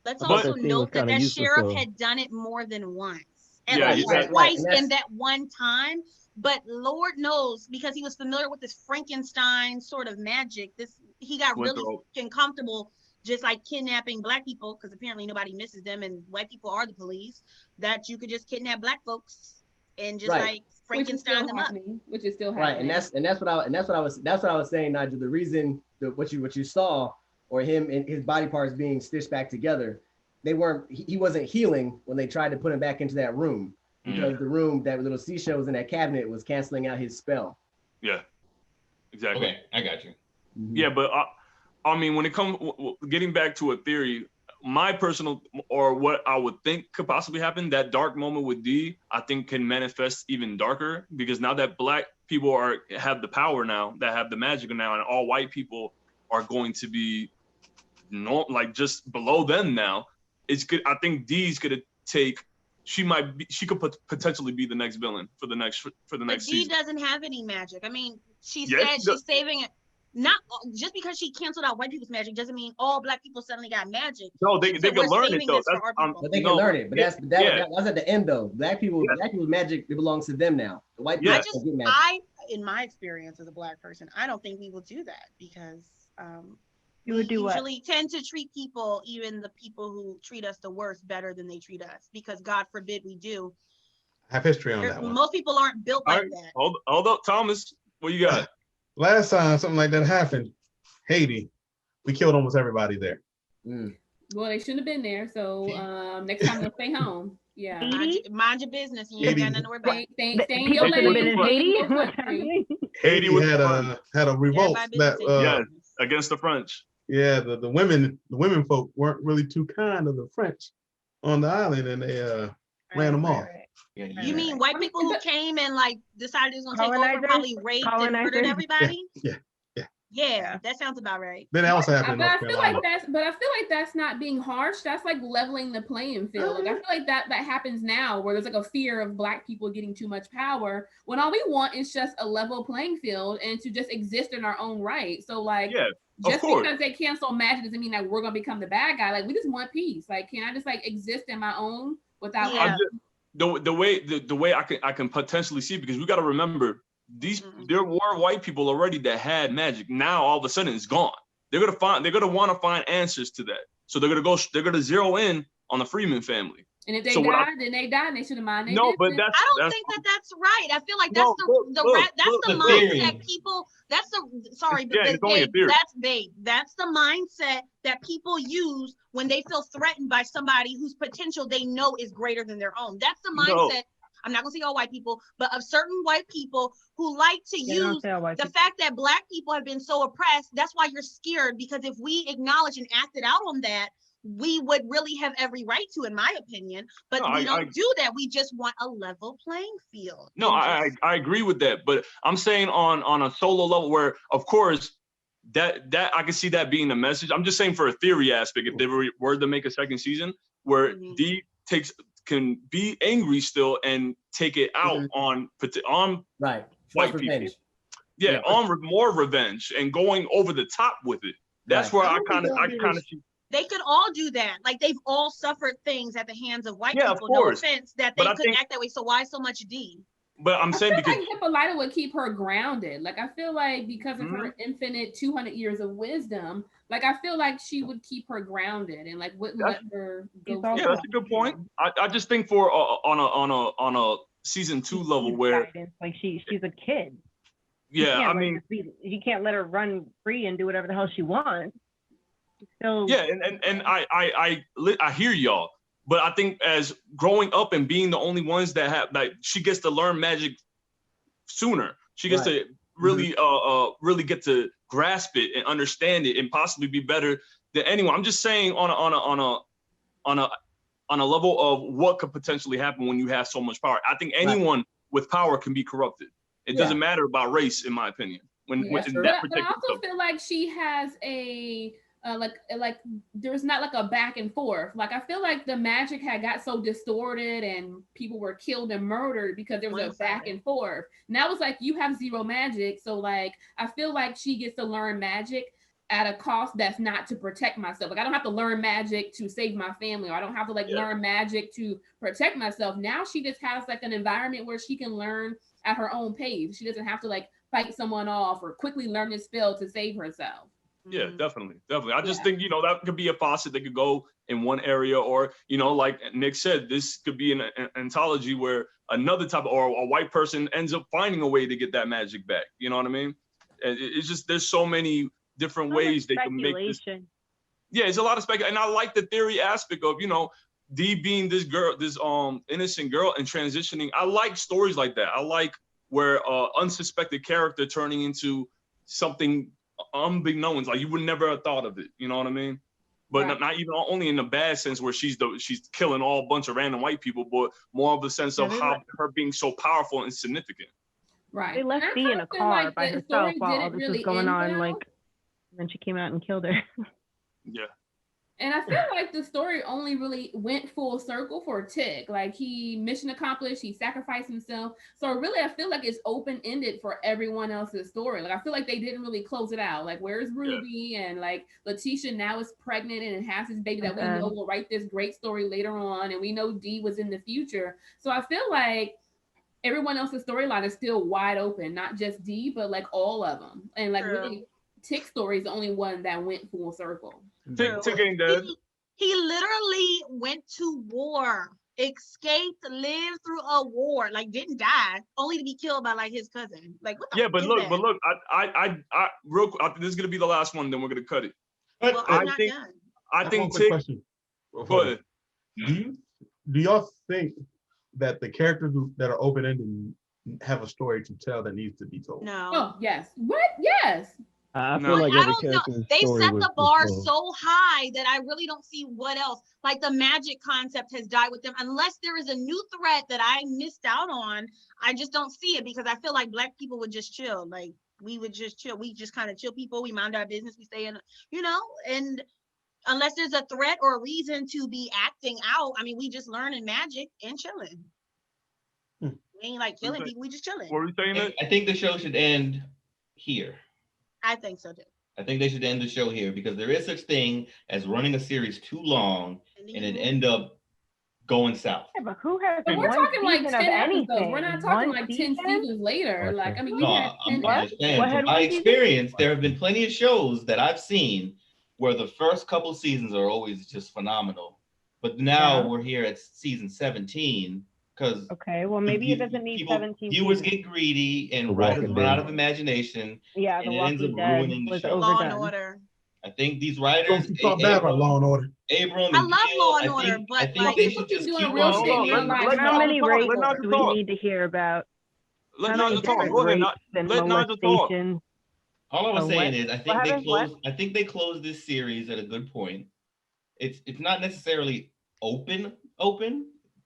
Let's also note that sheriff had done it more than once. At least twice in that one time. But Lord knows, because he was familiar with this Frankenstein sort of magic, he got really comfortable just like kidnapping Black people, because apparently nobody misses them and white people are the police, that you could just kidnap Black folks and just like Frankenstein them up. Which is still happening. Right, and that's what I was saying, Nigel. The reason what you saw, or him and his body parts being stitched back together, he wasn't healing when they tried to put him back into that room, because the room, that little seashell was in that cabinet, was canceling out his spell. Yeah, exactly. Okay, I got you. Yeah, but I mean, when it comes, getting back to a theory, my personal, or what I would think could possibly happen, that dark moment with D, I think can manifest even darker, because now that Black people have the power now, that have the magic now, and all white people are going to be just below them now. It's good. I think D's gonna take. She could potentially be the next villain for the next But season. D doesn't have any magic. I mean, she said she's saving it. Not just because she canceled out white people's magic doesn't mean all Black people suddenly got magic. No, they can learn it though. But they can learn it. But that's at the end though. Black people's magic, it belongs to them now. The white people don't get magic. In my experience as a Black person, I don't think we will do that, because you would do usually tend to treat people, even the people who treat us the worst, better than they treat us, because God forbid we do. I have history on that one. Most people aren't built like that. Hold up, Thomas. What you got? Last time something like that happened, Haiti, we killed almost everybody there. Well, they shouldn't have been there. So next time they'll stay home. Yeah. Mind your business. You ain't got nothing to worry about. Stay in your lane. Haiti had a revolt against the French. Yeah, the women folk weren't really too kind of the French on the island, and they ran them off. You mean white people who came and decided they was gonna take over, probably raped and murdered everybody? Yeah, that sounds about right. Then also happened. But I feel like that's not being harsh. That's like leveling the playing field. Like I feel like that happens now, where there's like a fear of Black people getting too much power, when all we want is just a level playing field and to just exist in our own right. So just because they cancel magic doesn't mean that we're gonna become the bad guy. Like we just want peace. Like, can I just exist in my own without? The way I can potentially see, because we got to remember, there were white people already that had magic. Now all of a sudden it's gone. They're gonna want to find answers to that. So they're gonna zero in on the Freeman family. And if they died, then they died, and they should have minded. No, but I don't think that's right. I feel like that's the mindset people. That's the mindset that people use when they feel threatened by somebody whose potential they know is greater than their own. That's the mindset. I'm not gonna say all white people, but of certain white people who like to use the fact that Black people have been so oppressed. That's why you're scared, because if we acknowledge and acted out on that, we would really have every right to, in my opinion. But we don't do that. We just want a level playing field. No, I agree with that. But I'm saying on a solo level, where of course that I can see that being the message. I'm just saying for a theory aspect, if they were to make a second season where D can be angry still and take it out on white people. Yeah, on more revenge and going over the top with it. That's where I kind of see. They could all do that. Like, they've all suffered things at the hands of white people. No offense, that they could act that way. So why so much D? But I'm saying because Hippolyta would keep her grounded. Like, I feel like because of her infinite 200 years of wisdom, like I feel like she would keep her grounded and wouldn't let her go. Yeah, that's a good point. I just think for on a season 2 level where she's a kid. Yeah, I mean, you can't let her run free and do whatever the hell she wants. So yeah, and I hear y'all, but I think as growing up and being the only ones that have, she gets to learn magic sooner. She gets to really really get to grasp it and understand it and possibly be better than anyone. I'm just saying on on a level of what could potentially happen when you have so much power. I think anyone with power can be corrupted. It doesn't matter about race, in my opinion. When but I also feel like she has a like there's not like a back and forth. Like I feel like the magic had got so distorted and people were killed and murdered because there was a back and forth. Now it's like you have zero magic, so like I feel like she gets to learn magic at a cost that's not to protect myself. Like I don't have to learn magic to save my family, or I don't have to learn magic to protect myself. Now she just has like an environment where she can learn at her own pace. She doesn't have to like fight someone off or quickly learn this spell to save herself. Yeah, definitely. I just think, that could be a faucet that could go in one area, or, like Nick said, this could be an anthology where another type or a white person ends up finding a way to get that magic back. You know what I mean? It's just, there's so many different ways they can make this. Yeah, it's a lot of speculation. And I like the theory aspect of, Dee being this girl, this innocent girl, and transitioning. I like stories like that. I like where unsuspected character turning into something unbeknownst, like you would never have thought of it. You know what I mean? But not even only in the bad sense where she's killing all bunch of random white people, but more of the sense of how her being so powerful and significant. Right. They left Dee in a car by herself while all this was going on. Like, and then she came out and killed her. Yeah. And I feel like the story only really went full circle for Tick. Like he mission accomplished, he sacrificed himself. So really, I feel like it's open-ended for everyone else's story. Like I feel like they didn't really close it out. Like where's Ruby and like Letitia now is pregnant and has this baby that we know will write this great story later on, and we know Dee was in the future. So I feel like everyone else's storyline is still wide open, not just Dee, but like all of them. And like really, Tick's story is the only one that went full circle. Tick ain't dead. He literally went to war, escaped, lived through a war, like didn't die, only to be killed by like his cousin. Like what the but look, I real quick, this is gonna be the last one, then we're gonna cut it. Well, I'm not done. I think Tick. Question. Go ahead. Do y'all think that the characters that are open-ended have a story to tell that needs to be told? No. Oh, yes. What? Yes. I feel like I every don't know. character's They story set was the bar told. so high that I really don't see what else. Like the magic concept has died with them. Unless there is a new threat that I missed out on, I just don't see it, because I feel like Black people would just chill. Like we would just chill. We just kind of chill people. We mind our business. We stay in, and unless there's a threat or a reason to be acting out, I mean, we just learning magic and chilling. We ain't like killing people. We just chilling. What were you saying? I think the show should end here. I think so too. I think they should end the show here, because there is such thing as running a series too long and it end up going south. Yeah, but who has But we're talking like 10 episodes. anything? We're not talking like 10 seasons later. Like, I mean, we had 10 From my experience, there have been plenty of shows that I've seen where the first couple seasons are always just phenomenal. But now we're here at season 17. Because well, maybe it doesn't need 17. Viewers get greedy and writers run out of imagination. Yeah, and The it ends up Walking Dead ruining the was show. Law and Order. I think these writers. Talk bad about Law and Order. Abram. I love Law and Order, but I think like, they should just keep real on. shit. How many rapes do we need to hear about? Let Nigel talk. Go ahead. Let Nigel talk. All I was saying is, I think they closed this series at a good point. It's not necessarily open,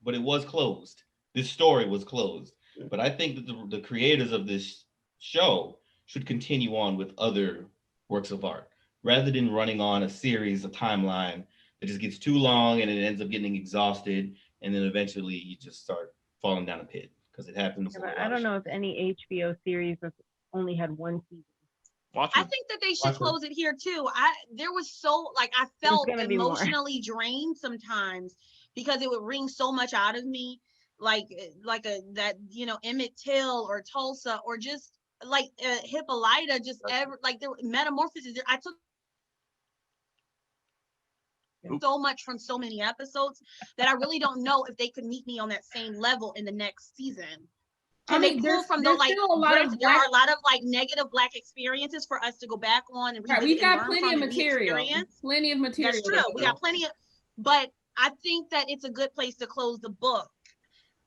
but it was closed. This story was closed. But I think that the creators of this show should continue on with other works of art, rather than running on a series, a timeline that just gets too long and it ends up getting exhausted, and then eventually you just start falling down a pit, because it happens. I don't know if any HBO series has only had one season. I think that they should close it here too. There was so I felt emotionally drained sometimes, because it would wring so much out of me, that Emmett Till or Tulsa, or just like Hippolyta, just ever like there metamorphosis. I took so much from so many episodes that I really don't know if they could meet me on that same level in the next season. Can they pull from there are a lot of negative Black experiences for us to go back on and we got plenty of material. Plenty of material. That's true. We got plenty of, but I think that it's a good place to close the book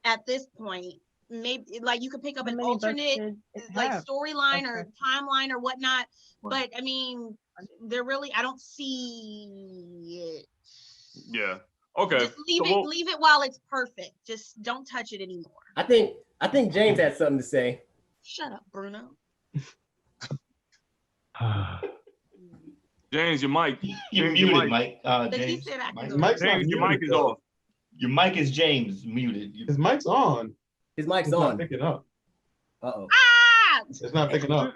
at this point. Maybe you could pick up an alternate storyline or timeline or whatnot. But I mean, I don't see it. Yeah. Okay. Just leave it while it's perfect. Just don't touch it anymore. I think James had something to say. Shut up, Bruno. James, your mic. You're muted, Mike. James. James, your mic is off. Your mic is James muted. His mic's on. His mic's it's on. Not picking up. Uh-oh. It's not picking up.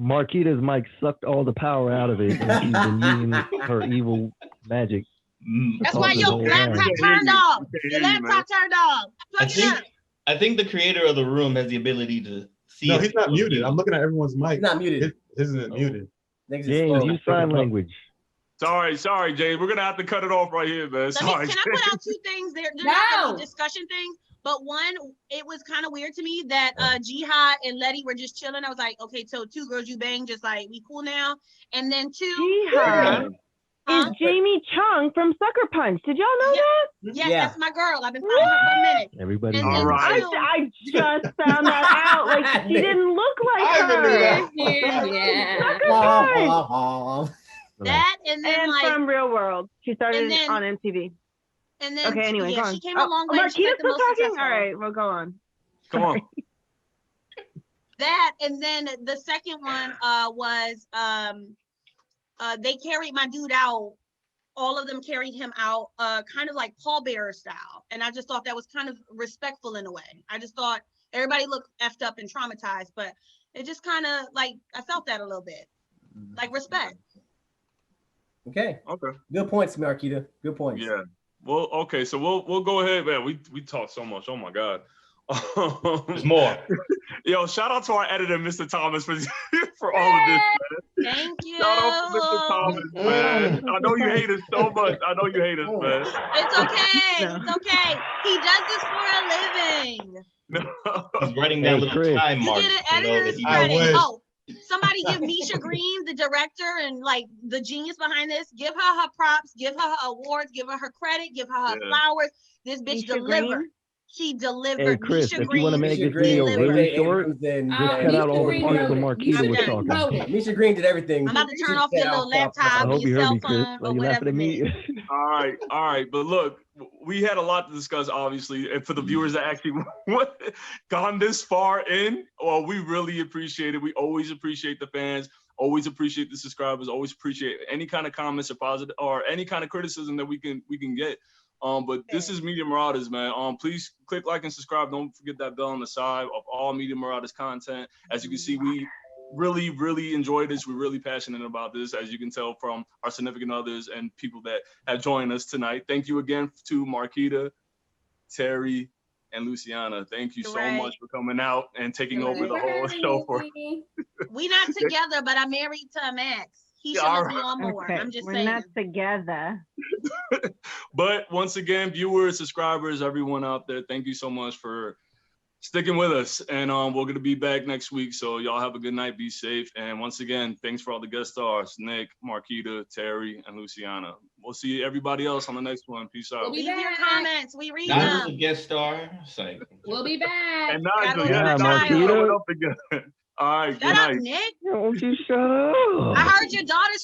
Marquita's mic sucked all the power out of it, and she's been using her evil magic. That's why your laptop turned off. Your laptop turned off. Plug it up. I think the creator of the room has the ability to see. No, he's not muted. I'm looking at everyone's mic. He's not muted. His isn't muted. James, use sign language. Sorry, James. We're gonna have to cut it off right here, man. Can I put out 2 things? They're not really discussion things, but one, it was kind of weird to me that Jihad and Letty were just chilling. I was like, okay, so 2 girls you bang, just like we cool now. And then 2, Jihad is Jamie Chung from Sucker Punch. Did y'all know that? Yes, that's my girl. I've been following her for a minute. Everybody. All right. I just found that out. Like she didn't look like her. Yeah. That and then like from Real World. She started on MTV. And then okay, anyway, go on. She came a long way. Marquita's still talking? All right, well, go on. Come on. That and then the second one was they carried my dude out. All of them carried him out, kind of like pallbearer style. And I just thought that was kind of respectful in a way. I just thought everybody looked effed up and traumatized, but it just kind of like I felt that a little bit, like respect. Okay. Good points, Marquita. Good points. Yeah. Well, okay, so we'll go ahead, man. We talked so much. Oh my God. There's more. Yo, shout out to our editor, Mr. Thomas, for all of this, man. Thank you. Shout out to Mr. Thomas, man. I know you hate us so much. I know you hate us, man. It's okay. It's okay. He does this for a living. He's writing down little time marks. You get an editor's credit. Oh, somebody give Misha Green, the director and like the genius behind this, give her props, give her awards, give her credit, give her flowers. This bitch delivered. She delivered. Hey, Chris, Misha if Green, you want to make this video really short, just cut out all the parts where Marquita was talking. Misha Green did everything. I'm about to turn off your little laptop, your cell phone, or whatever. All right. But look, we had a lot to discuss, obviously, and for the viewers that actually gone this far in, well, we really appreciate it. We always appreciate the fans, always appreciate the subscribers, always appreciate any kind of comments or positive or any kind of criticism that we can get. But this is Media Marauders, man. Please click like and subscribe. Don't forget that bell on the side of all Media Marauders content. As you can see, we really, really enjoy this. We're really passionate about this, as you can tell from our significant others and people that have joined us tonight. Thank you again to Marquita, Terry, and Luciana. Thank you so much for coming out and taking over the whole show for us. We not together, but I'm married to Max. He should be on more. Okay. I'm just We're saying. not together. But once again, viewers, subscribers, everyone out there, thank you so much for sticking with us. And we're going to be back next week. So y'all have a good night. Be safe. And once again, thanks for all the guest stars, Nick, Marquita, Terry, and Luciana. We'll see everybody else on the next one. Peace out. Leave your comments. We read Nigel's them. a guest star. We'll be back. And Nigel, Marquita. All right, shut up, Nick. Don't you shut up. I heard your daughter's